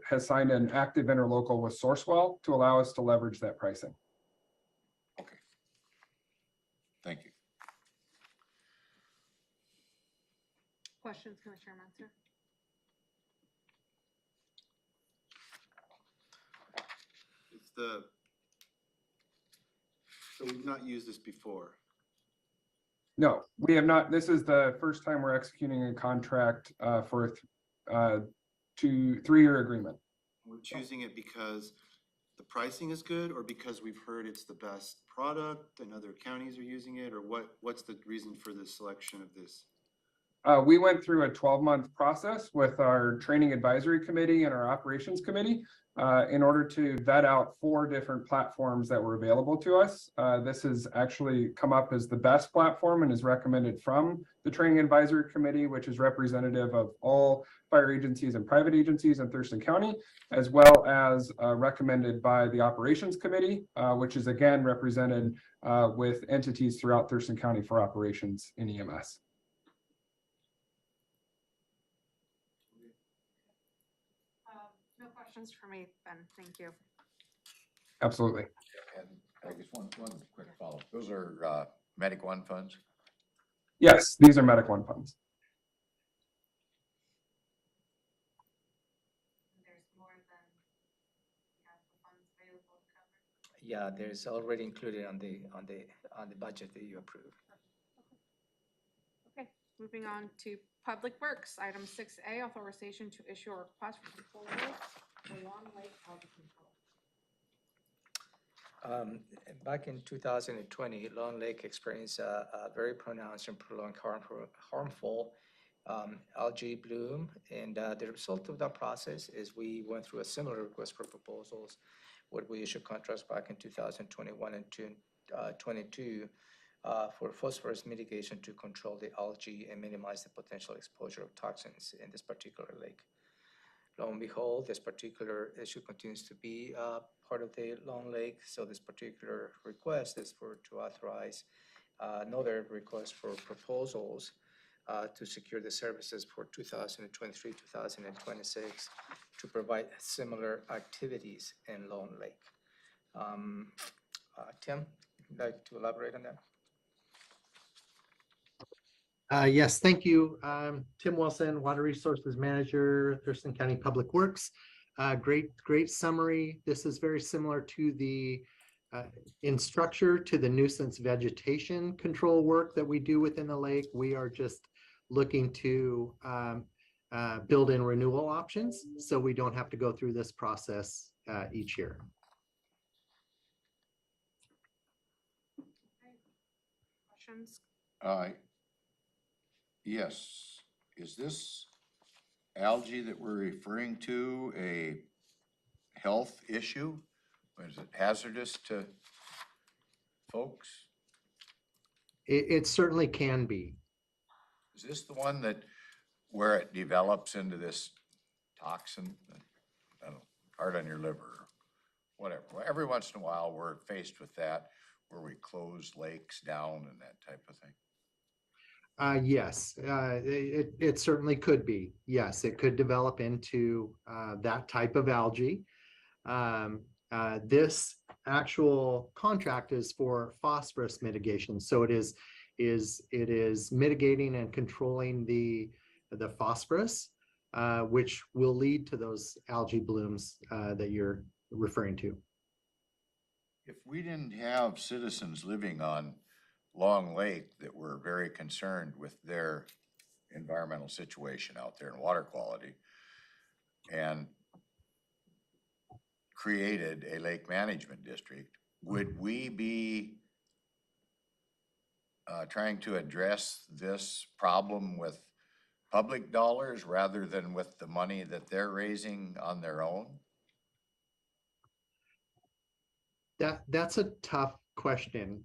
has signed an active interlocal with Sourcewell to allow us to leverage that pricing. Okay. Thank you. Questions, Commissioner Mensah? So we've not used this before. No, we have not. This is the first time we're executing a contract for a 3-year agreement. We're choosing it because the pricing is good, or because we've heard it's the best product and other counties are using it, or what's the reason for the selection of this? We went through a 12-month process with our training advisory committee and our operations committee in order to vet out 4 different platforms that were available to us. This has actually come up as the best platform and is recommended from the training advisory committee, which is representative of all fire agencies and private agencies in Thurston County, as well as recommended by the operations committee, which is again represented with entities throughout Thurston County for operations in EMS. No questions for me, Ben. Thank you. Absolutely. And I guess one quick follow-up. Those are Medic One funds? Yes, these are Medic One funds. There's more than we have the funds available to cover. Yeah, there's already included on the budget that you approved. Okay, moving on to Public Works. Item 6A, authorization to issue a request for proposal for Long Lake Harbor Control. Back in 2020, Long Lake experienced a very pronounced and prolonged harmful algae bloom. And the result of that process is we went through a similar request for proposals where we issued contracts back in 2021 and 2022 for phosphorus mitigation to control the algae and minimize the potential exposure of toxins in this particular lake. Lo and behold, this particular issue continues to be part of the Long Lake. So this particular request is to authorize another request for proposals to secure the services for 2023, 2026 to provide similar activities in Long Lake. Tim, would you like to elaborate on that? Yes, thank you. Tim Wilson, Water Resources Manager, Thurston County Public Works. Great summary. This is very similar to the in structure to the nuisance vegetation control work that we do within the lake. We are just looking to build in renewal options so we don't have to go through this process each year. Questions? Yes, is this algae that we're referring to a health issue? Is it hazardous to folks? It certainly can be. Is this the one that, where it develops into this toxin, I don't know, hard on your liver, or whatever? Well, every once in a while, we're faced with that, where we close lakes down and that type of thing. Yes, it certainly could be. Yes, it could develop into that type of algae. This actual contract is for phosphorus mitigation, so it is mitigating and controlling the phosphorus, which will lead to those algae blooms that you're referring to. If we didn't have citizens living on Long Lake that were very concerned with their environmental situation out there and water quality, and created a lake management district, would we be trying to address this problem with public dollars rather than with the money that they're raising on their own? That's a tough question,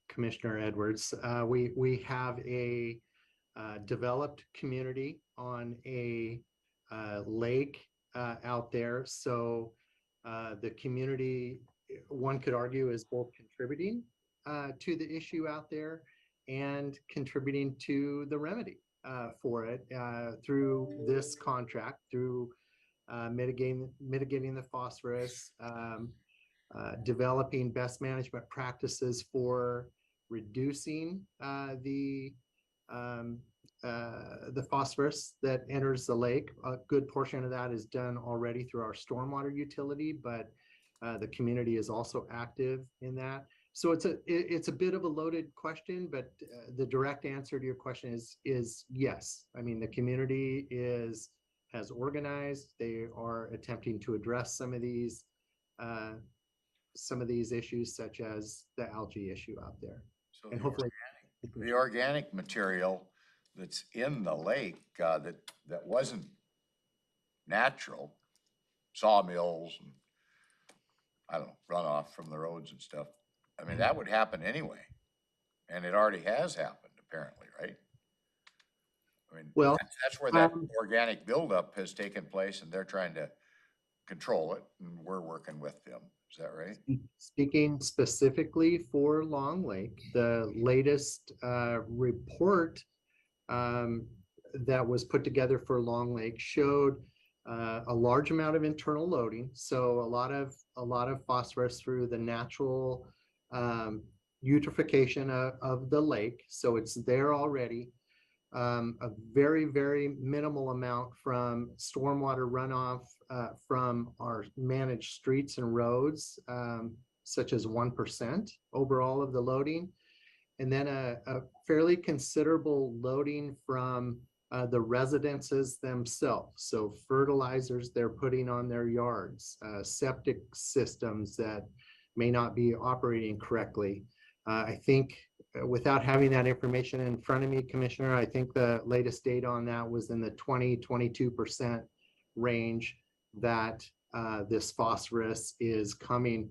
Commissioner Edwards. We have a developed community on a lake out there, so the community, one could argue, is both contributing to the issue out there and contributing to the remedy for it through this contract, through mitigating the phosphorus, developing best management practices for reducing the phosphorus that enters the lake. A good portion of that is done already through our stormwater utility, but the community is also active in that. So it's a bit of a loaded question, but the direct answer to your question is yes. I mean, the community has organized. They are attempting to address some of these issues, such as the algae issue out there. So and hopefully the organic material that's in the lake that wasn't natural, sawmills and I don't know, runoff from the roads and stuff. I mean, that would happen anyway, and it already has happened apparently, right? I mean, well, that's where that organic buildup has taken place, and they're trying to control it, and we're working with them. Is that right? Speaking specifically for Long Lake, the latest report that was put together for Long Lake showed a large amount of internal loading. So a lot of phosphorus through the natural eutrophication of the lake. So it's there already. A very, very minimal amount from stormwater runoff from our managed streets and roads, such as 1% overall of the loading. And then a fairly considerable loading from the residences themselves. So fertilizers they're putting on their yards, septic systems that may not be operating correctly. I think without having that information in front of me, Commissioner, I think the latest data on that was in the 22% range that this phosphorus is coming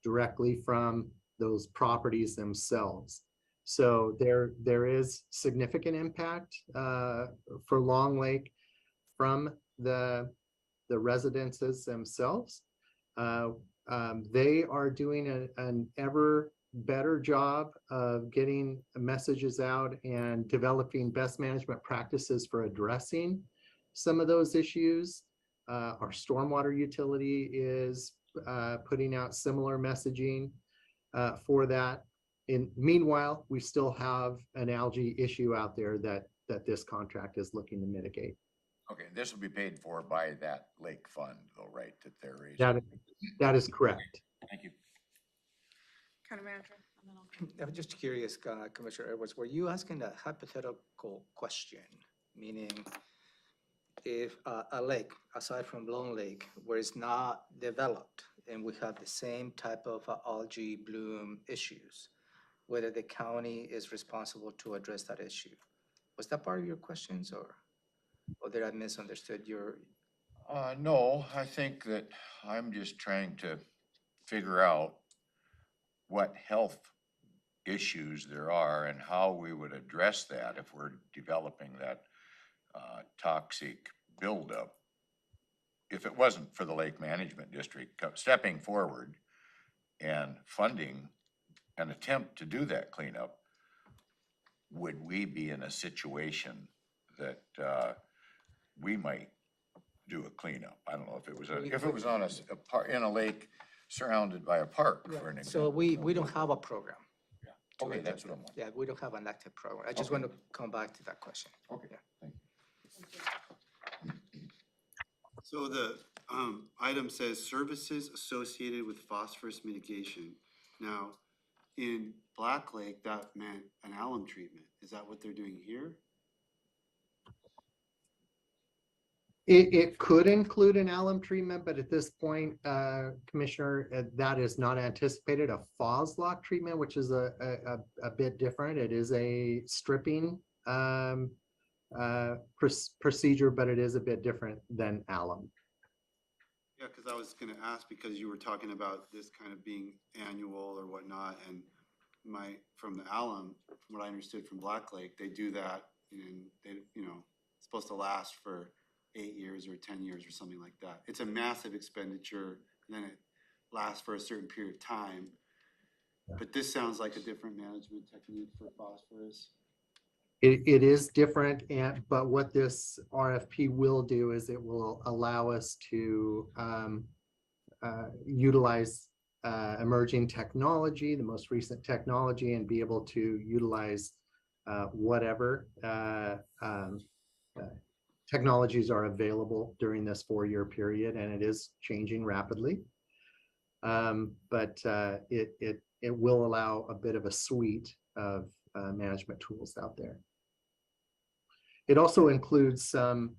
directly from those properties themselves. So there is significant impact for Long Lake from the residences themselves. They are doing an ever better job of getting messages out and developing best management practices for addressing some of those issues. Our stormwater utility is putting out similar messaging for that. meanwhile, we still have an algae issue out there that this contract is looking to mitigate. Okay, this will be paid for by that lake fund though, right, that they're raising? That is correct. Thank you. County Manager, and then I'll. I'm just curious, Commissioner Edwards, were you asking a hypothetical question? Meaning, if a lake, aside from Lone Lake, where it's not developed and we have the same type of algae bloom issues, whether the county is responsible to address that issue? Was that part of your questions, or did I misunderstood your? No, I think that I'm just trying to figure out what health issues there are and how we would address that if we're developing that toxic buildup. If it wasn't for the Lake Management District stepping forward and funding an attempt to do that cleanup, would we be in a situation that we might do a cleanup? I don't know if it was on a park, in a lake surrounded by a park, for an example. So we don't have a program. Yeah. Okay, that's what I'm wondering. Yeah, we don't have an active program. I just Okay. want to come back to that question. Okay, Yeah. thank you. So the item says services associated with phosphorus mitigation. Now, in Black Lake, that meant an alum treatment. Is that what they're doing here? It could include an alum treatment, but at this point, Commissioner, that is not anticipated. A Foslock treatment, which is a bit different. It is a stripping procedure, but it is a bit different than alum. Yeah, because I was gonna ask, because you were talking about this kind of being annual or whatnot, and from the alum, from what I understood from Black Lake, they do that and they, it's supposed to last for 8 years or 10 years or something like that. It's a massive expenditure, and then it lasts for a certain period of time. But this sounds like a different management technique for phosphorus. It is different, but what this RFP will do is it will allow us to utilize emerging technology, the most recent technology, and be able to utilize whatever technologies are available during this 4-year period, and it is changing rapidly. But it will allow a bit of a suite of management tools out there. It also includes some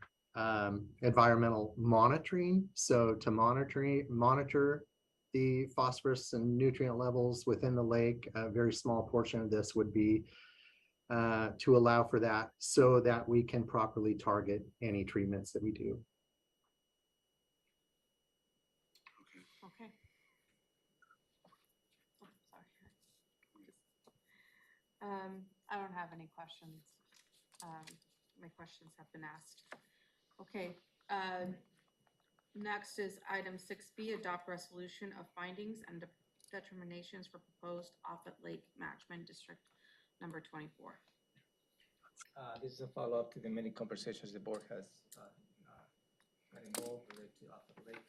environmental monitoring. So to monitor the phosphorus and nutrient levels within the lake, a very small portion of this would be to allow for that so that we can properly target any treatments that we do. Okay. Oh, sorry. I don't have any questions. My questions have been asked. Okay, next is item 6B, adopt resolution of findings and determinations for proposed Offutt Lake Management District number 24. This is a follow-up to the many conversations the board has been involved related to Offutt Lake.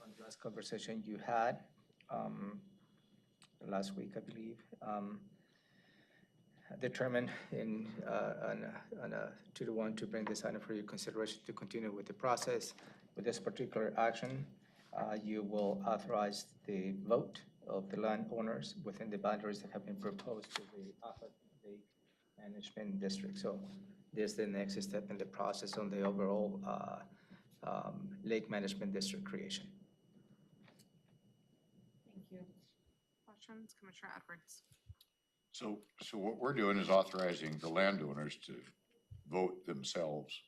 On the last conversation you had last week, I believe, determined on a 2-to-1 to bring this item for your consideration to continue with the process. With this particular action, you will authorize the vote of the landowners within the boundaries that have been proposed to the Offutt Lake Management District. So this is the next step in the process on the overall Lake Management District creation. Thank you. Questions, Commissioner Edwards? So what we're doing is authorizing the landowners to vote themselves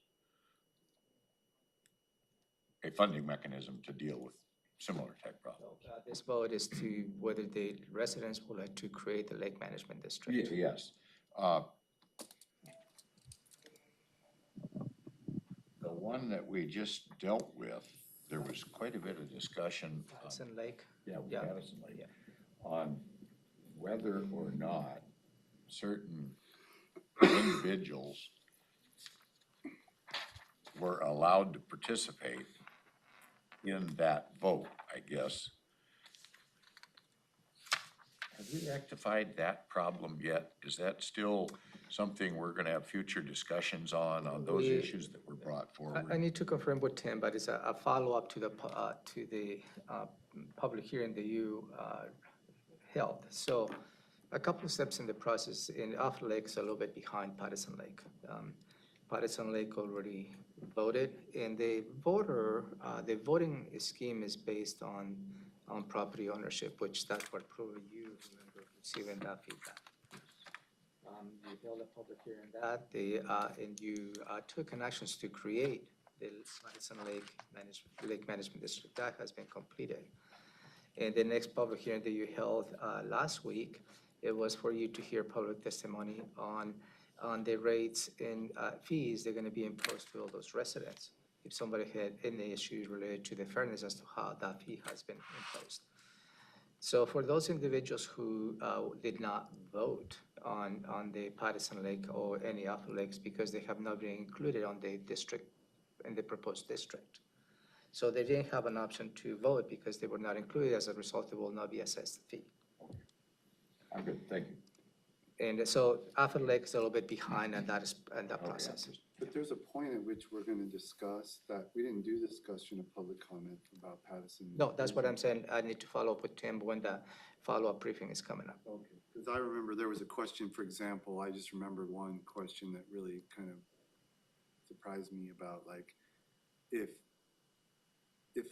a funding mechanism to deal with similar type problems. This vote is to whether the residents would like to create the Lake Management District. Yes. The one that we just dealt with, there was quite a bit of discussion. Madison Lake. Yeah, Yeah. Madison Lake, on whether or not certain individuals were allowed to participate in that vote, I guess. we rectified that problem yet? Is that still something we're gonna have future discussions on those We- issues that were brought I forward? need to confirm with Tim, but it's a follow-up to the, public hearing that you held. So a couple of steps in the process, in Alpha Lake is a little bit behind Patterson Lake. Patterson Lake already voted, and the voting scheme is based on property ownership, which that's what probably you remember receiving that feedback. You held a public hearing on that, and you took an actions to create the Madison Lake Management District. That has been completed. And the next public hearing that you held last week, it was for you to hear public testimony on the rates and fees that are gonna be imposed to all those residents. If somebody had any issues related to the fairness as to how that fee has been imposed. So for those individuals who did not vote on the Patterson Lake or any Alpha Lakes because they have not been included on the district, in the proposed district. So they didn't have an option to vote because they were not included. As a result, they will not be assessed a fee. I'm good, thank you. And so Alpha Lake is a little bit behind on that, process. But there's a point at which we're gonna discuss that, we didn't do discussion of public comment about Patterson. No, that's what I'm saying. I need to follow up with Tim when the follow-up briefing is coming up. Okay, because I remember there was a question, for example, I just remembered one question that really kind of surprised me about, like, if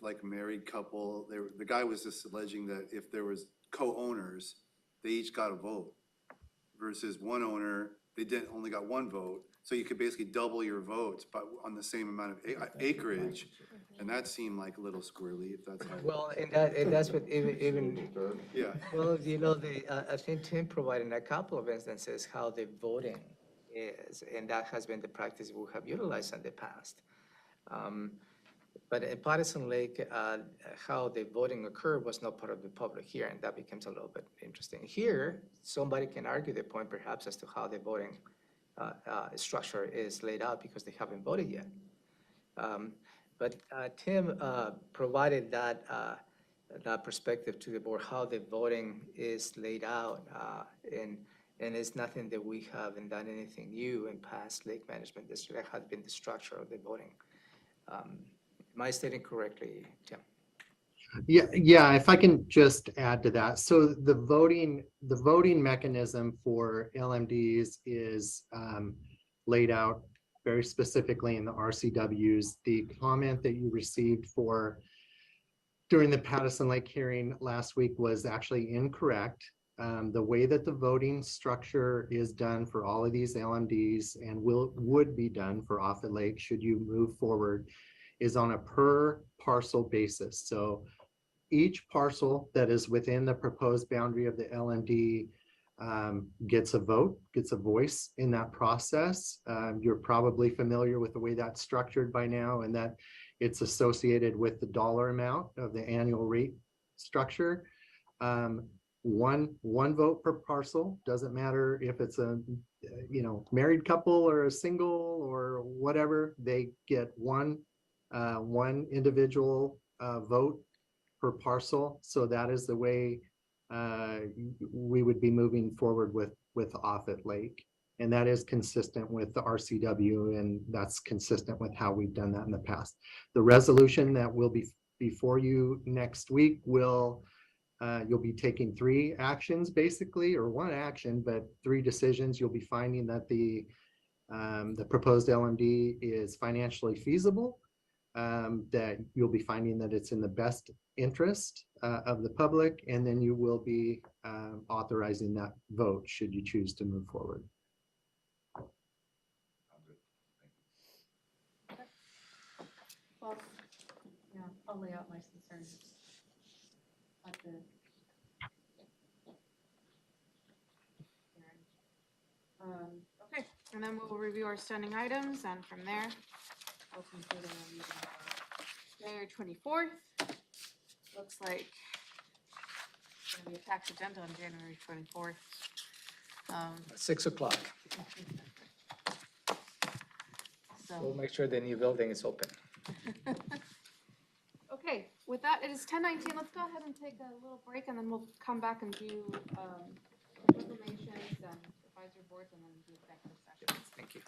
like a married couple, the guy was just alleging that if there was co-owners, they each got a vote versus one owner, they only got one vote. So you could basically double your votes, but on the same amount of acreage. And that seemed like a little squirrely, if that's how. Well, and that's what even, Yeah. well, I think Tim provided a couple of instances how the voting is, and that has been the practice we have utilized in the past. But in Patterson Lake, how the voting occurred was not part of the public hearing. That becomes a little bit interesting. Here, somebody can argue the point perhaps as to how the voting structure is laid out because they haven't voted yet. But Tim provided that perspective to the board, how the voting is laid out, and it's nothing that we haven't done anything new in past lake management district. That has been the structure of the voting. Am I stating correctly, Tim? Yeah, if I can just add to that. So the voting mechanism for LMDs is laid out very specifically in the RCWs. The comment that you received during the Patterson Lake hearing last week was actually incorrect. The way that the voting structure is done for all of these LMDs and would be done for Offutt Lake should you move forward is on a per parcel basis. So each parcel that is within the proposed boundary of the LMD gets a vote, gets a voice in that process. You're probably familiar with the way that's structured by now, and that it's associated with the dollar amount of the annual rate structure. One vote per parcel, doesn't matter if it's a married couple or a single or whatever, they get one individual vote per parcel. So that is the way we would be moving forward with Offutt Lake. And that is consistent with the RCW, and that's consistent with how we've done that in the past. The resolution that will be before you next week will, you'll be taking 3 actions basically, or 1 action, but 3 decisions. You'll be finding that the proposed LMD is financially feasible, that you'll be finding that it's in the best interest of the public, and then you will be authorizing that vote should you choose to move forward. Well, yeah, I'll lay out my concerns at the hearing. Okay, and then we'll review our standing items, and from there, I'll conclude our meeting for January 24th. Looks like it's gonna be a packed agenda on January 24th. 6 o'clock. We'll So, make sure the new building is open. okay, with that. that, it is 10:19. Let's go ahead and take a little break and then we'll come back and do proclamations and advisory boards and then do executive session. Thank you.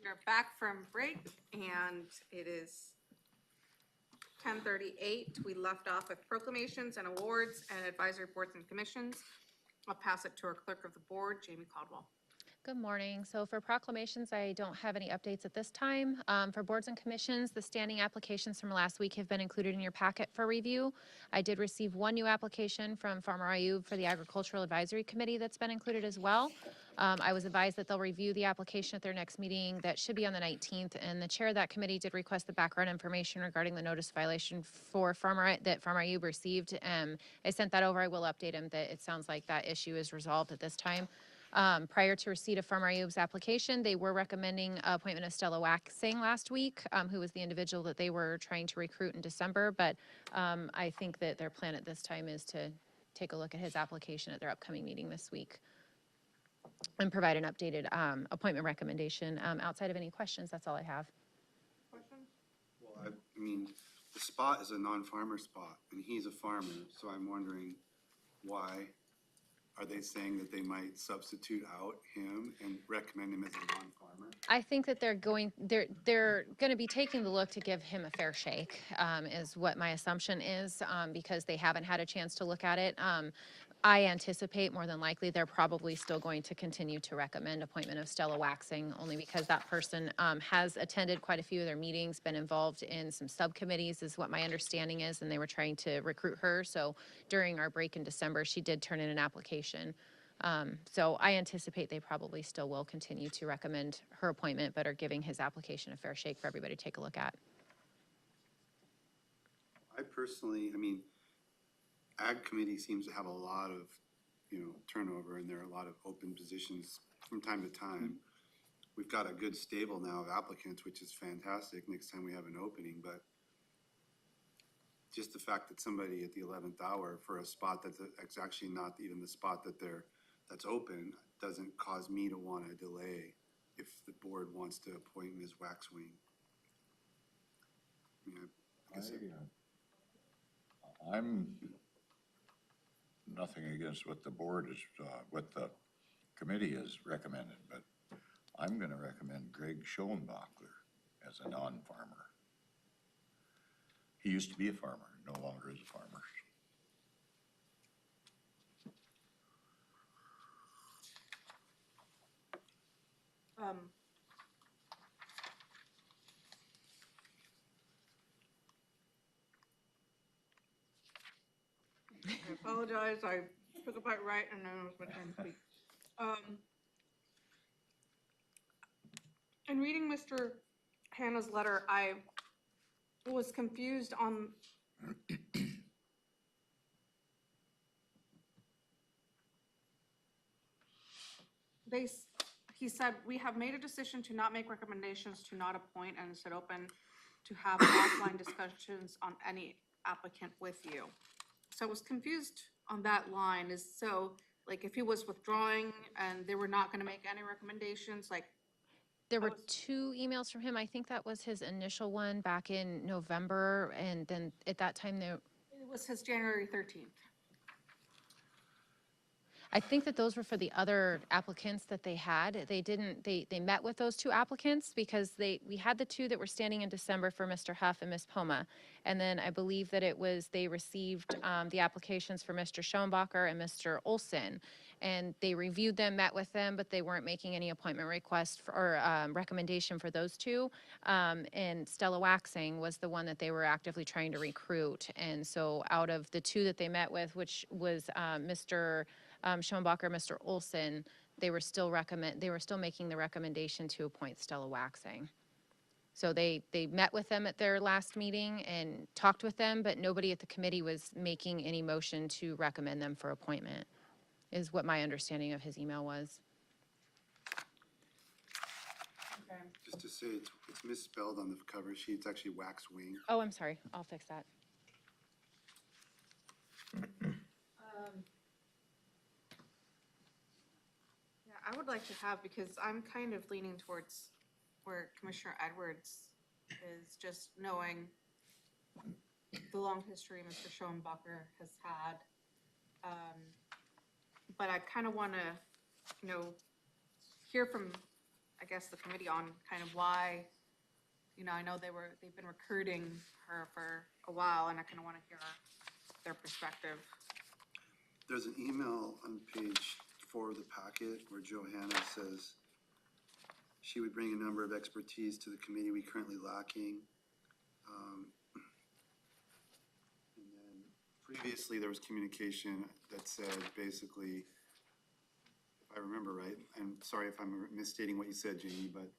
are back from break and it is 10:38. We left off with proclamations and awards and advisory boards and commissions. I'll pass it to our clerk of the board, Jamie Caldwell. Good morning. So for proclamations, I don't have any updates at this time. For boards and commissions, the standing applications from last week have been included in your packet for review. I did receive one new application from Farmer Ayub for the Agricultural Advisory Committee that's been included as well. I was advised that they'll review the application at their next meeting. That should be on the 19th, and the chair of that committee did request the background information regarding the notice violation for Farmer Ayub received. I sent that over. I will update him that it sounds like that issue is resolved at this time. Prior to receipt of Farmer Ayub's application, they were recommending appointment of Stella Waxing last week, who was the individual that they were trying to recruit in December. But I think that their plan at this time is to take a look at his application at their upcoming meeting this week and provide an updated appointment recommendation. Outside of any questions, that's all I have. Questions? Well, I mean, the spot is a non-farmer spot, and he's a farmer, so I'm wondering why are they saying that they might substitute out him and recommend him as a non-farmer? I think that they're going to be taking the look to give him a fair shake, is what my assumption is, because they haven't had a chance to look at it. I anticipate more than likely they're probably still going to continue to recommend appointment of Stella Waxing, only because that person has attended quite a few of their meetings, been involved in some subcommittees is what my understanding is, and they were trying to recruit her. So during our break in December, she did turn in an application. So I anticipate they probably still will continue to recommend her appointment, but are giving his application a fair shake for everybody to take a look at. I personally, I mean, Ag Committee seems to have a lot of, turnover, and there are a lot of open positions from time to time. We've got a good stable now of applicants, which is fantastic next time we have an opening, but just the fact that somebody at the 11th hour for a spot that's actually not even the spot that's open doesn't cause me to want to delay if the board wants to appoint Ms. Waxwing. I guess I'm nothing against what the board is, what the committee has recommended, but I'm gonna recommend Greg Schoenbacher as a non-farmer. He used to be a farmer, no longer is a farmer. I apologize, I took a bite right and then I was trying to speak. In reading Mr. Hannah's letter, I was confused on he said, we have made a decision to not make recommendations, to not appoint, and instead open to have offline discussions on any applicant with you. So I was confused on that line, like if he was withdrawing and they were not gonna make any recommendations, like. There were two emails from him. I think that was his initial one back in November, and then at that time there. It was his January 13th. I think that those were for the other applicants that they had. They met with those two applicants because we had the two that were standing in December for Mr. Huff and Ms. Poma. And then I believe that they received the applications for Mr. Schoenbacher and Mr. Olson. And they reviewed them, met with them, but they weren't making any appointment request or recommendation for those two. And Stella Waxing was the one that they were actively trying to recruit. And so out of the two that they met with, which was Mr. Schoenbacher, Mr. Olson, they were still making the recommendation to appoint Stella Waxing. So they met with them at their last meeting and talked with them, but nobody at the committee was making any motion to recommend them for appointment, is what my understanding of his email was. Okay. just to say, it's misspelled on the cover sheet. It's actually Waxwing. Oh, I'm sorry. I'll fix that. Yeah, I would like to have, because I'm kind of leaning towards where Commissioner Edwards is, just knowing the long history Mr. Schoenbacher has had. But I kind of want to, hear from I guess, the committee on kind of why, you know, I know they've been recruiting her for a while, and I kind of want to hear their perspective. There's an email on page 4 of the packet where Johanna says she would bring a number of expertise to the committee we currently lacking. And then previously, there was communication that said, basically, if I remember right, I'm sorry if I'm misstating what you said, Jamie, but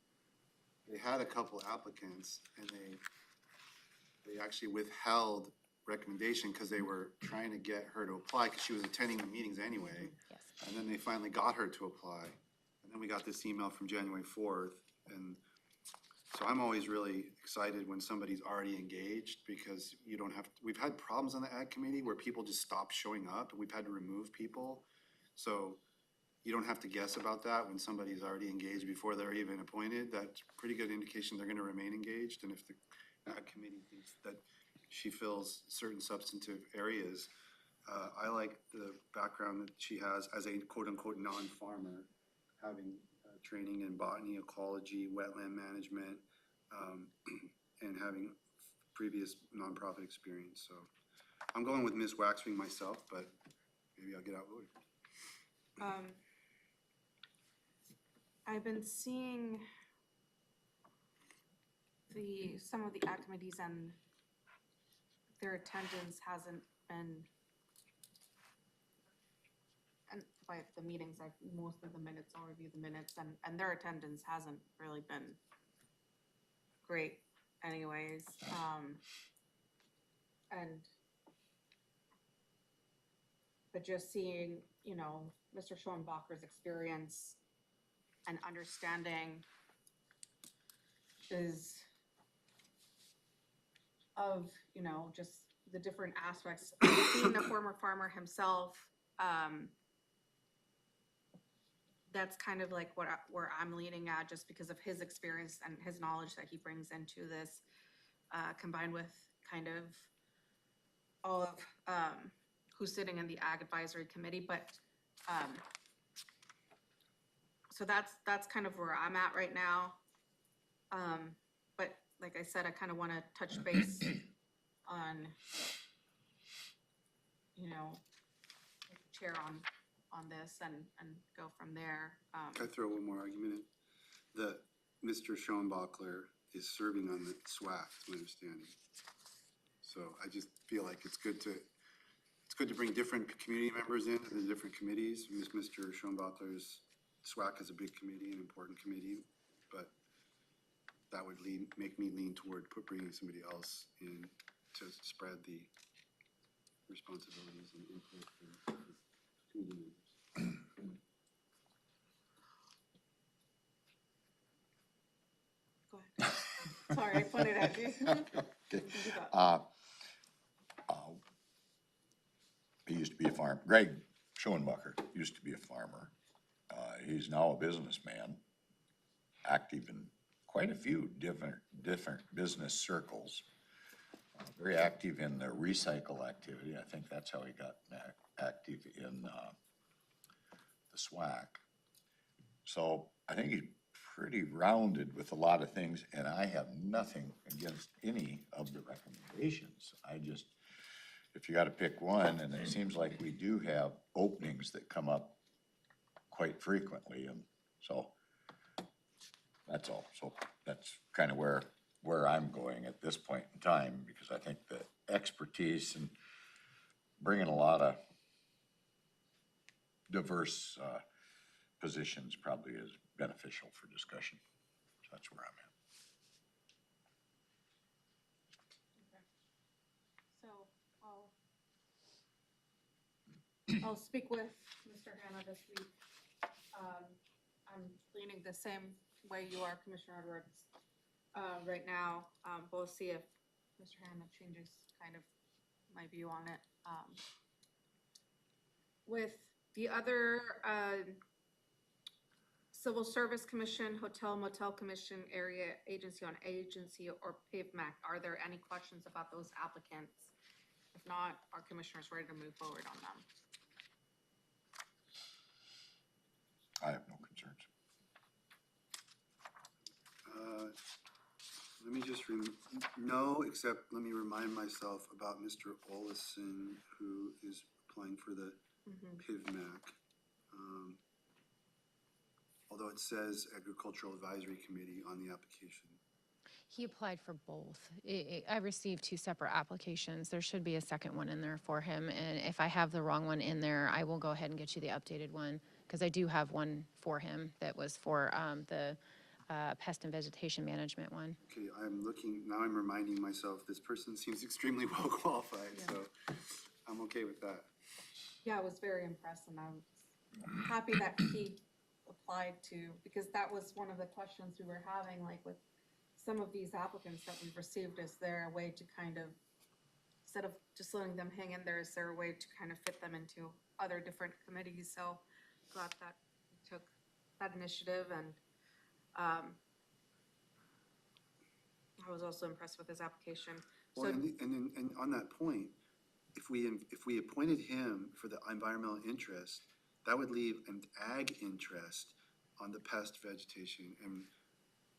they had a couple applicants and they actually withheld recommendation because they were trying to get her to apply because she was attending the meetings anyway. Yes. And then they finally got her to apply. And then we got this email from January 4th. And so I'm always really excited when somebody's already engaged because you don't have, we've had problems on the ad committee where people just stop showing up and we've had to remove people. So you don't have to guess about that when somebody's already engaged before they're even appointed. That's a pretty good indication they're gonna remain engaged. And if the ad committee thinks that she fills certain substantive areas, I like the background that she has as a quote-unquote non-farmer, having training in botany, ecology, wetland management, and having previous nonprofit experience. So I'm going with Ms. Waxwing myself, but maybe I'll get outvoted. I've been seeing some of the ad committees and their attendance hasn't been, and by the meetings, I've most of the minutes, I'll review the minutes, and their attendance hasn't really been great anyways. But just seeing, you know, Mr. Schoenbacher's experience and understanding of, you know, just the different aspects, being a former farmer himself, that's kind of like where I'm leaning at, just because of his experience and his knowledge that he brings into this, combined with kind of all of who's sitting in the Ag Advisory Committee. But so that's kind of where I'm at right now. But like I said, I kind of want to touch base on, you know, chair on this and go from there. Can I throw one more argument in? That Mr. Schoenbacher is serving on the SWAC, is my understanding. So I just feel like it's good to bring different community members into the different committees. Mr. Schoenbacher's SWAC is a big committee, an important committee, but that would make me lean toward bringing somebody else in to spread the responsibilities and input for community members. Go ahead. Sorry, I pointed at you. Okay. He used to be a farmer. Greg Schoenbacher used to be a farmer. He's now a businessman, active in quite a few different business circles. Very active in the recycle activity. I think that's how he got active in the SWAC. So I think he's pretty rounded with a lot of things, and I have nothing against any of the recommendations. I just, if you got to pick one, and it seems like we do have openings that come up quite frequently, and so that's all. So that's kind of where I'm going at this point in time, because I think the expertise and bringing a lot of diverse positions probably is beneficial for discussion. So that's where I'm at. So I'll speak with Mr. Hannah this week. I'm leaning the same way you are, Commissioner Edwards, right now. We'll see if Mr. Hannah changes kind of my view on it. With the other Civil Service Commission, Hotel Motel Commission, Area Agency on Agency, or PAVEMAC, are there any questions about those applicants? If not, are commissioners ready to move forward on them? I have no concerns. Let me just, no, except let me remind myself about Mr. Olison, who is applying for the PIVMAC. Although it says Agricultural Advisory Committee on the application. He applied for both. I received 2 separate applications. There should be a second one in there for him. And if I have the wrong one in there, I will go ahead and get you the updated one, because I do have one for him that was for the pest and vegetation management one. Okay, I'm looking, now I'm reminding myself, this person seems extremely well qualified, so I'm okay with that. Yeah, I was very impressed, and I'm happy that he applied to, because that was one of the questions we were having, like with some of these applicants that we've received. Is there a way to kind of, instead of just letting them hang in there, is there a way to kind of fit them into other different committees? So glad that we took that initiative, and I was also impressed with his application. Well, So, and on that point, if we appointed him for the environmental interest, that would leave an ag interest on the pest vegetation. And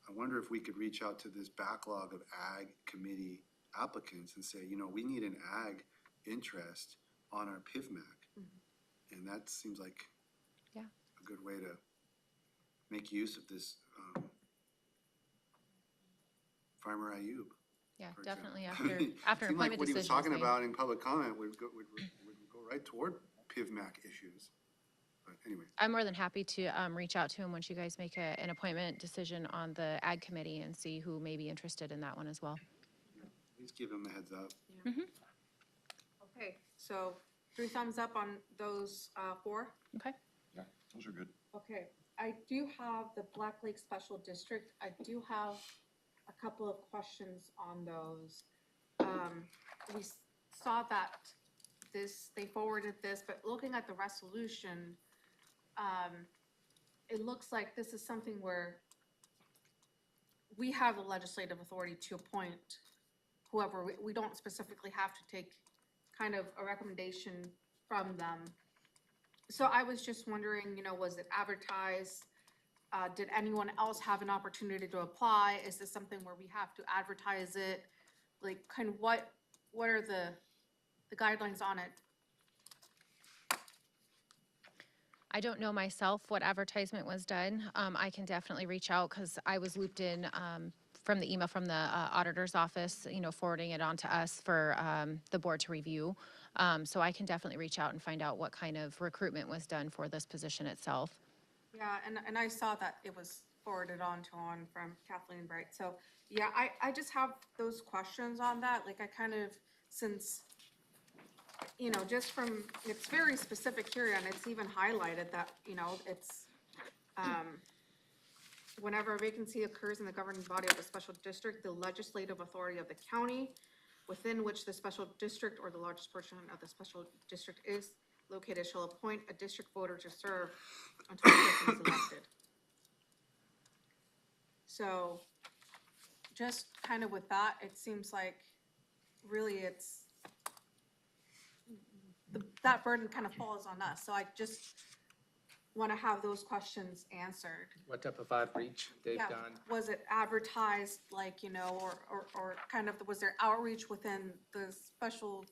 I wonder if we could reach out to this backlog of ag committee applicants and say, you know, we need an ag interest on our PIVMAC. And that seems like a good way to make use of this Farmer Ayub. Yeah, for definitely example. after Seemed like appointment what he was decisions talking made. about in public comment would go right toward PIVMAC issues. But anyway, I'm more than happy to reach out to him once you guys make an appointment decision on the ag committee and see who may be interested in that one as well. please give him a heads up. okay, so 3 thumbs up on those 4. Okay. Yeah, those are good. Okay, I do have the Black Lake Special District. I do have a couple of questions on those. We saw that they forwarded this, but looking at the resolution, it looks like this is something where we have the legislative authority to appoint whoever. We don't specifically have to take kind of a recommendation from them. So I was just wondering, you know, was it advertised? Did anyone else have an opportunity to apply? Is this something where we have to advertise it? Like, kind of what are the guidelines on it? I don't know myself what advertisement was done. I can definitely reach out because I was looped in from the email from the auditor's office, you know, forwarding it on to us for the board to review. So I can definitely reach out and find out what kind of recruitment was done for this position itself. Yeah, and I saw that it was forwarded on from Kathleen Bright. So, yeah, I just have those questions on that. Like, I kind of, since, you know, just from, it's very specific here, and it's even highlighted that, you know, it's, whenever a vacancy occurs in the governing body of a special district, the legislative authority of the county within which the special district or the largest portion of the special district is located shall appoint a district voter to serve until the person is elected. So, just kind of with that, it seems like really it's, that burden kind of falls on us. So I just want to have those questions answered. What type of outreach they've Yeah, done? was it advertised, like, you know, or kind of, was there outreach within the special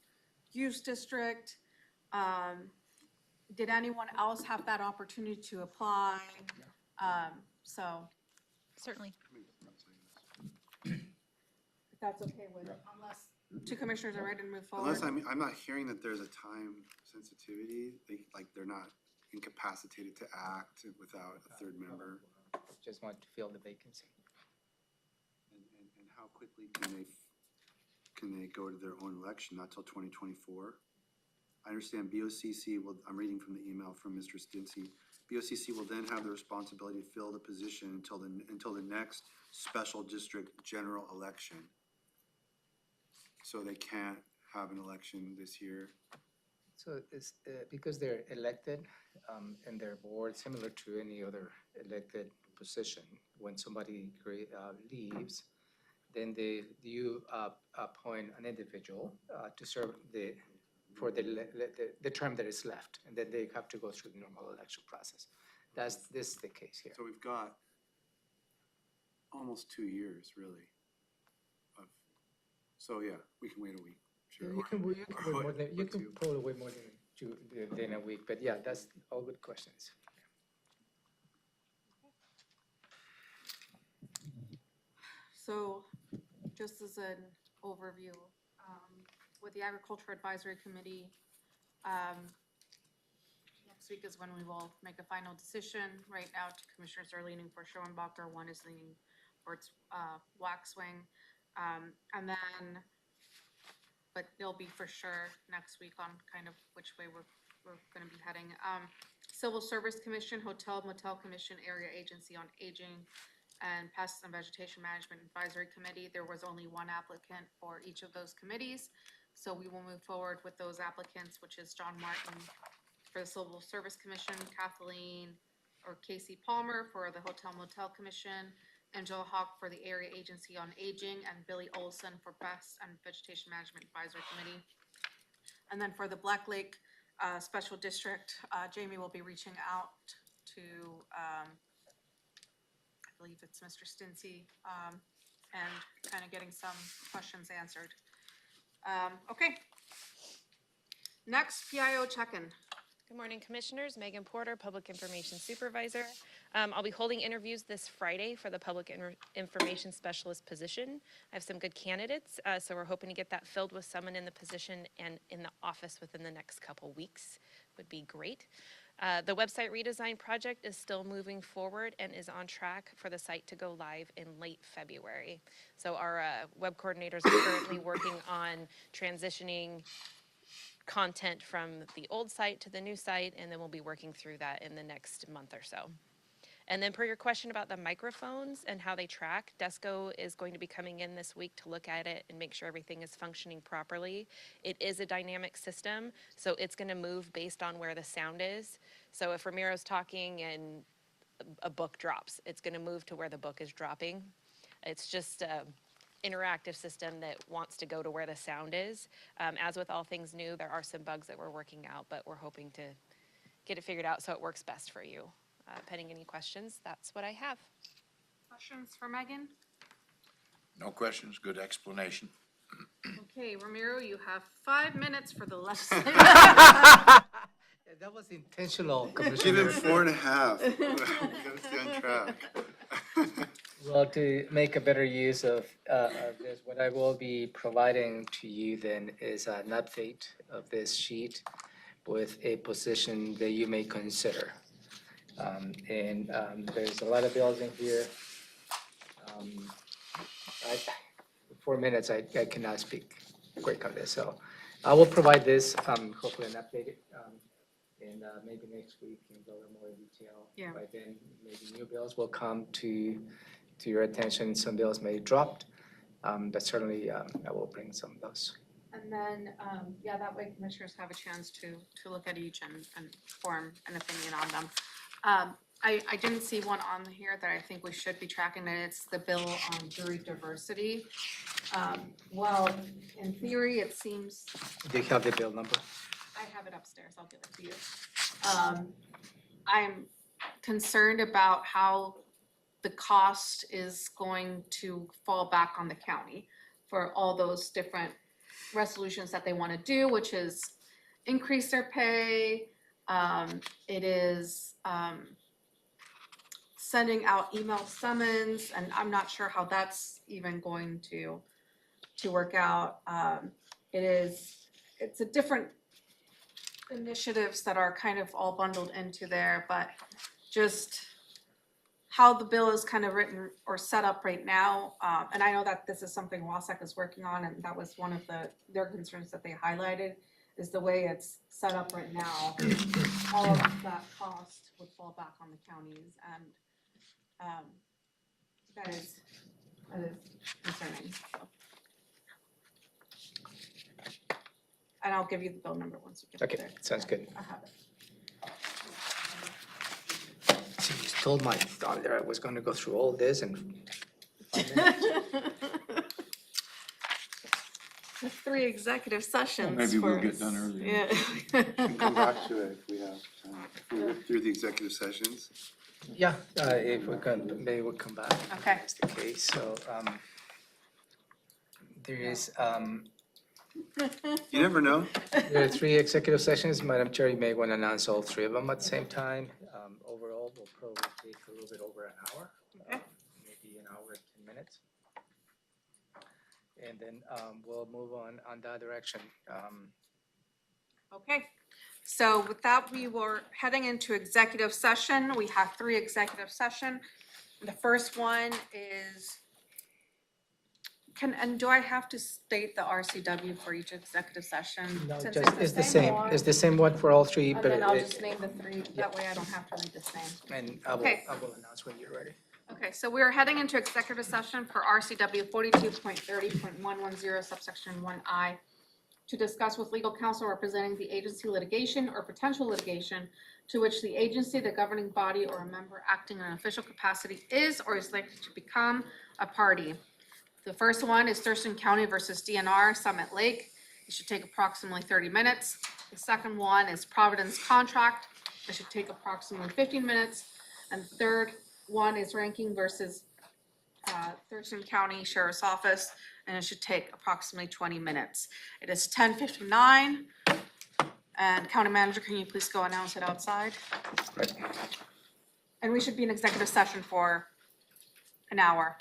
use district? Did anyone else have that opportunity to apply? So, Certainly. if that's okay with, unless 2 commissioners are ready to move forward. Unless I'm not hearing that there's a time sensitivity, like they're not incapacitated to act without a third member. Just want to fill the vacancy. And how quickly can they go to their own election, not till 2024? I understand BoCC will, I'm reading from the email from Mr. Stinson, BoCC will then have the responsibility to fill the position until the next special district general election. So they can't have an election this year. So it's because they're elected and their board, similar to any other elected position, when somebody leaves, then you appoint an individual to serve for the term that is left, and then they have to go through the normal election process. That's the case here. So we've got almost 2 years, really. So yeah, we can wait a week. Sure. You can, wait more than, you Or can two. probably wait more than a week, but yeah, that's all good questions. So just as an overview, with the Agriculture Advisory Committee, next week is when we will make a final decision. Right now, two commissioners are leaning for Schoenbacher, one is leaning for its Waxwing. And then, but it'll be for sure next week on kind of which way we're gonna be heading. Civil Service Commission, Hotel Motel Commission, Area Agency on Aging, and Pest and Vegetation Management Advisory Committee. There was only one applicant for each of those committees. So we will move forward with those applicants, which is John Martin for the Civil Service Commission, Kathleen or Casey Palmer for the Hotel Motel Commission, Angela Hawk for the Area Agency on Aging, and Billy Olson for Pest and Vegetation Management Advisory Committee. And then for the Black Lake Special District, Jamie will be reaching out to, I believe it's Mr. Stincy, and kind of getting some questions answered. Okay. Next, PIO check-in. Good morning, Commissioners. Megan Porter, Public Information Supervisor. I'll be holding interviews this Friday for the Public Information Specialist position. I have some good candidates, so we're hoping to get that filled with someone in the position and in the office within the next couple weeks. Would be great. The website redesign project is still moving forward and is on track for the site to go live in late February. So our web coordinators are currently working on transitioning content from the old site to the new site, and then we'll be working through that in the next month or so. And then per your question about the microphones and how they track, Desco is going to be coming in this week to look at it and make sure everything is functioning properly. It is a dynamic system, so it's going to move based on where the sound is. So if Ramiro's talking and a book drops, it's going to move to where the book is dropping. It's just interactive system that wants to go to where the sound is. As with all things new, there are some bugs that we're working out, but we're hoping to get it figured out so it works best for you. Pending any questions, that's what I have. Questions for Megan? No questions, good explanation. Okay, Ramiro, you have 5 minutes for the legislative. Yeah, that was intentional, Give him Commissioner. 4.5. We gotta stay on track. Well, to make a better use of this, what I will be providing to you then is an update of this sheet with a position that you may consider. There's a lot of bills in here. 4 minutes, I cannot speak quick on this, so I will provide this, hopefully an update, and maybe next week and go in more detail. Yeah. By then, maybe new bills will come to your attention. Some bills may drop, but certainly I will bring some of those. And then, yeah, that way commissioners have a chance to look at each and form an opinion on them. I didn't see one on here that I think we should be tracking, and it's the bill on jury diversity. Well, in theory, it seems, Do you have the bill number? I have it upstairs, I'll give it to you. I'm concerned about how the cost is going to fall back on the county for all those different resolutions that they want to do, which is increase their pay. It is sending out email summons, and I'm not sure how that's even going to work out. It's a different initiatives that are kind of all bundled into there, but just how the bill is kind of written or set up right now. And I know that this is something WASAC is working on, and that was one of their concerns that they highlighted, is the way it's set up right now. All of that cost would fall back on the counties, and that is concerning. So. And I'll give you the bill number once we get Okay, there. sounds good. I have it. So you stole my thunder. I was going to go through all this in 5 minutes. The 3 executive sessions. Maybe we'll for- get done earlier. Yeah. We can come back to it if we have time. If we work through the executive sessions. Yeah, if we can, maybe we'll come back. Okay. If that's the case, so, there is, You never know. there are 3 executive sessions. Madam Chair, you may want to announce all 3 of them at the same time. Overall, will probably take a little bit over an hour, Okay. maybe an hour and 10 minutes. And then we'll move on that direction. Okay, so with that, we were heading into executive session. We have 3 executive session. The first one is, and do I have to state the RCW for each executive session? No, Since just, it's the same, one? it's the same one for all 3, And but then I'll it, just name the 3, that way I don't have to read the same. and Okay. I will announce when you're ready. Okay, so we are heading into executive session for RCW 42.30.110 subsection 1I to discuss with legal counsel representing the agency litigation or potential litigation to which the agency, the governing body, or a member acting in an official capacity is or is likely to become a party. The first one is Thurston County versus DNR Summit Lake. It should take approximately 30 minutes. The second one is Providence Contract. It should take approximately 15 minutes. And the third one is Ranking versus Thurston County Sheriff's Office, and it should take approximately 20 minutes. It is 10:59. And County Manager, can you please go announce it outside? And we should be in executive session for an hour.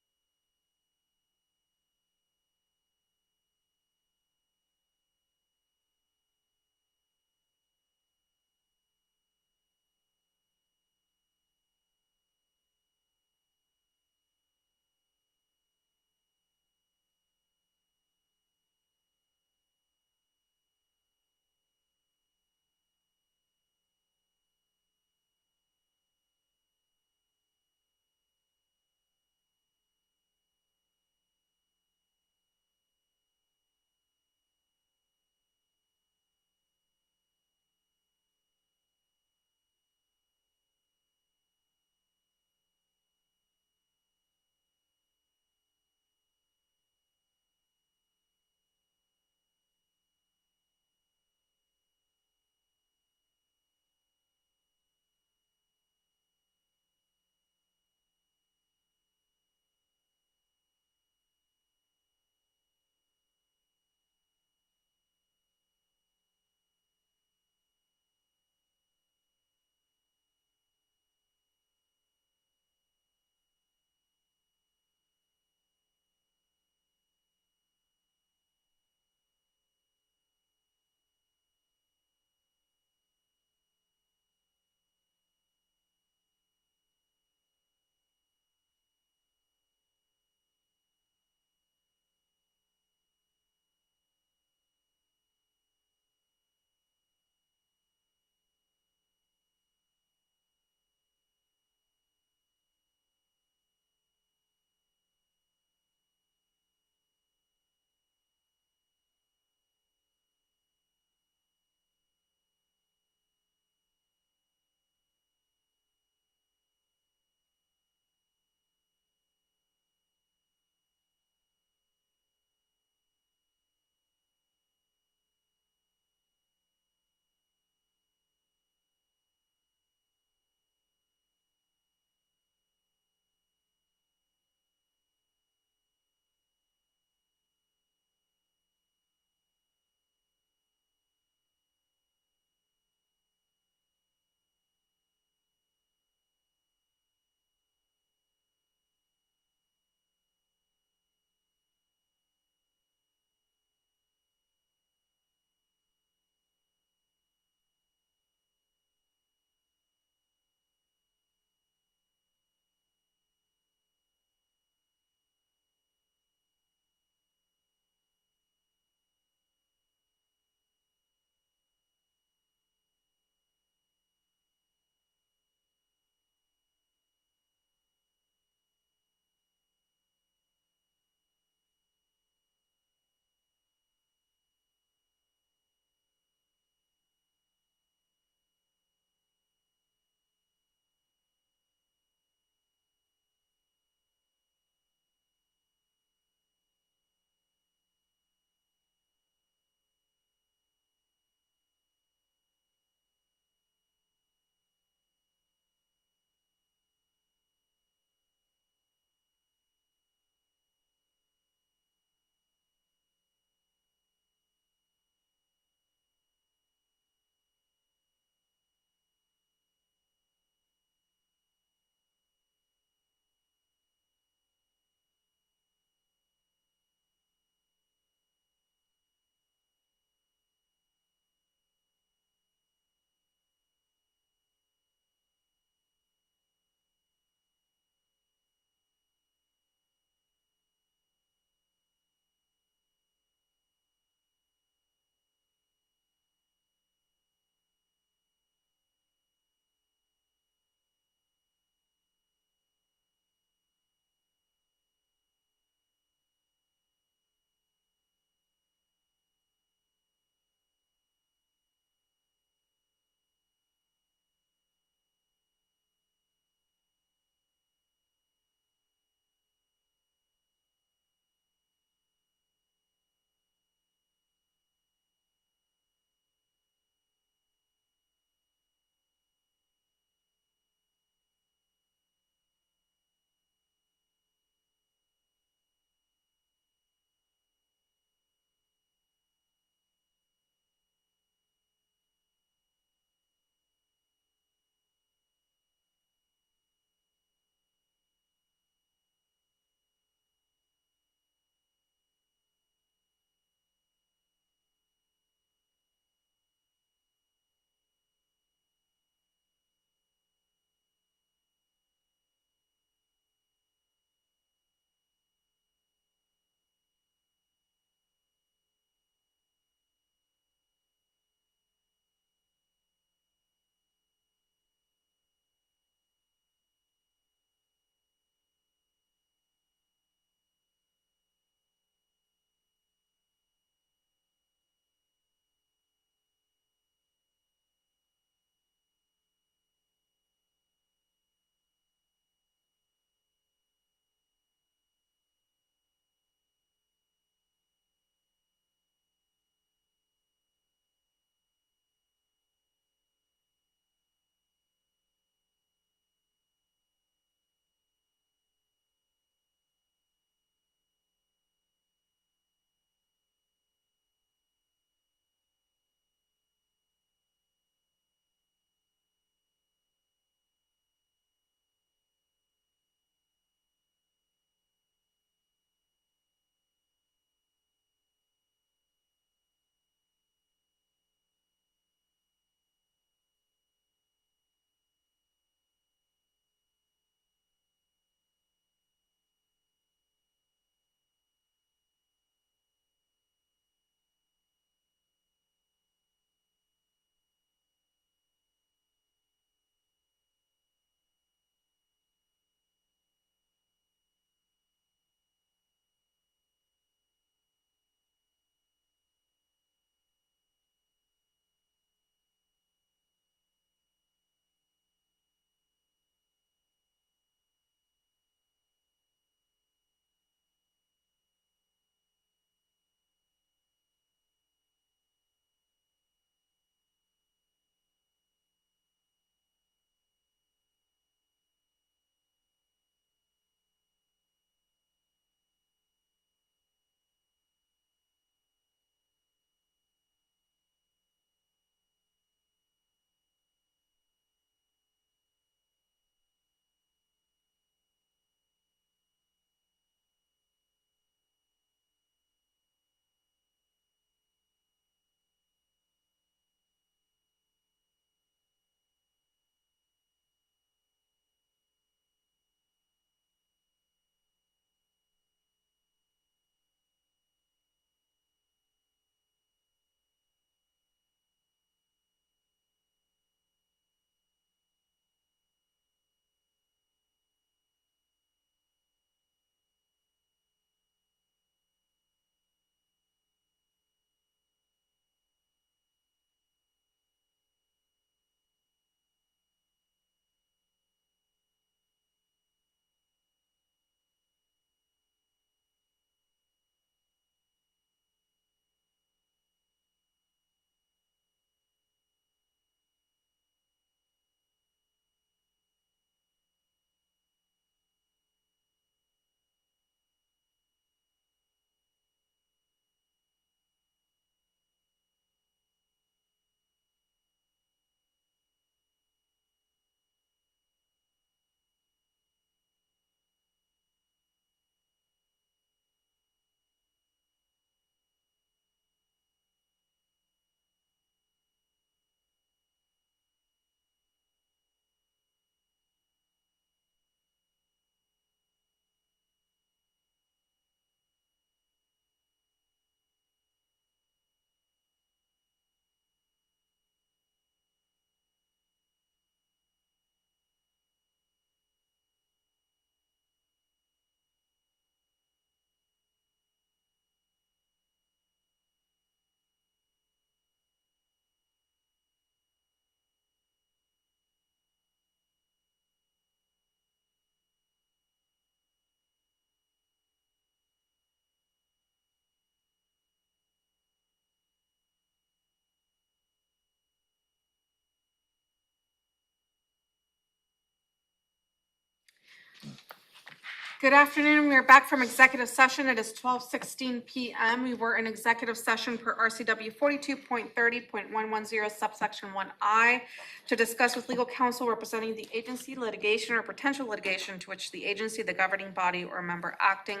Good afternoon. We are back from executive session. It is 12:16 PM. We were in executive session per RCW 42.30.110 subsection 1I to discuss with legal counsel representing the agency litigation or potential litigation to which the agency, the governing body, or member acting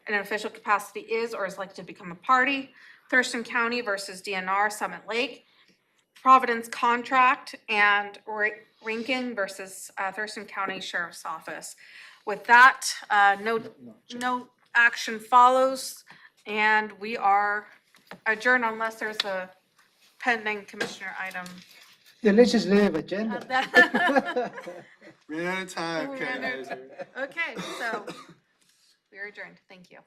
in an official capacity is or is likely to become a party. Thurston County versus DNR Summit Lake, Providence contract, and Rankin versus Thurston County Sheriff's Office. With that, no action follows, and we are adjourned unless there's a pending commissioner item. The legislative agenda. Ran out of time, We ran out of Kaiser. Okay, so we are adjourned. Thank you.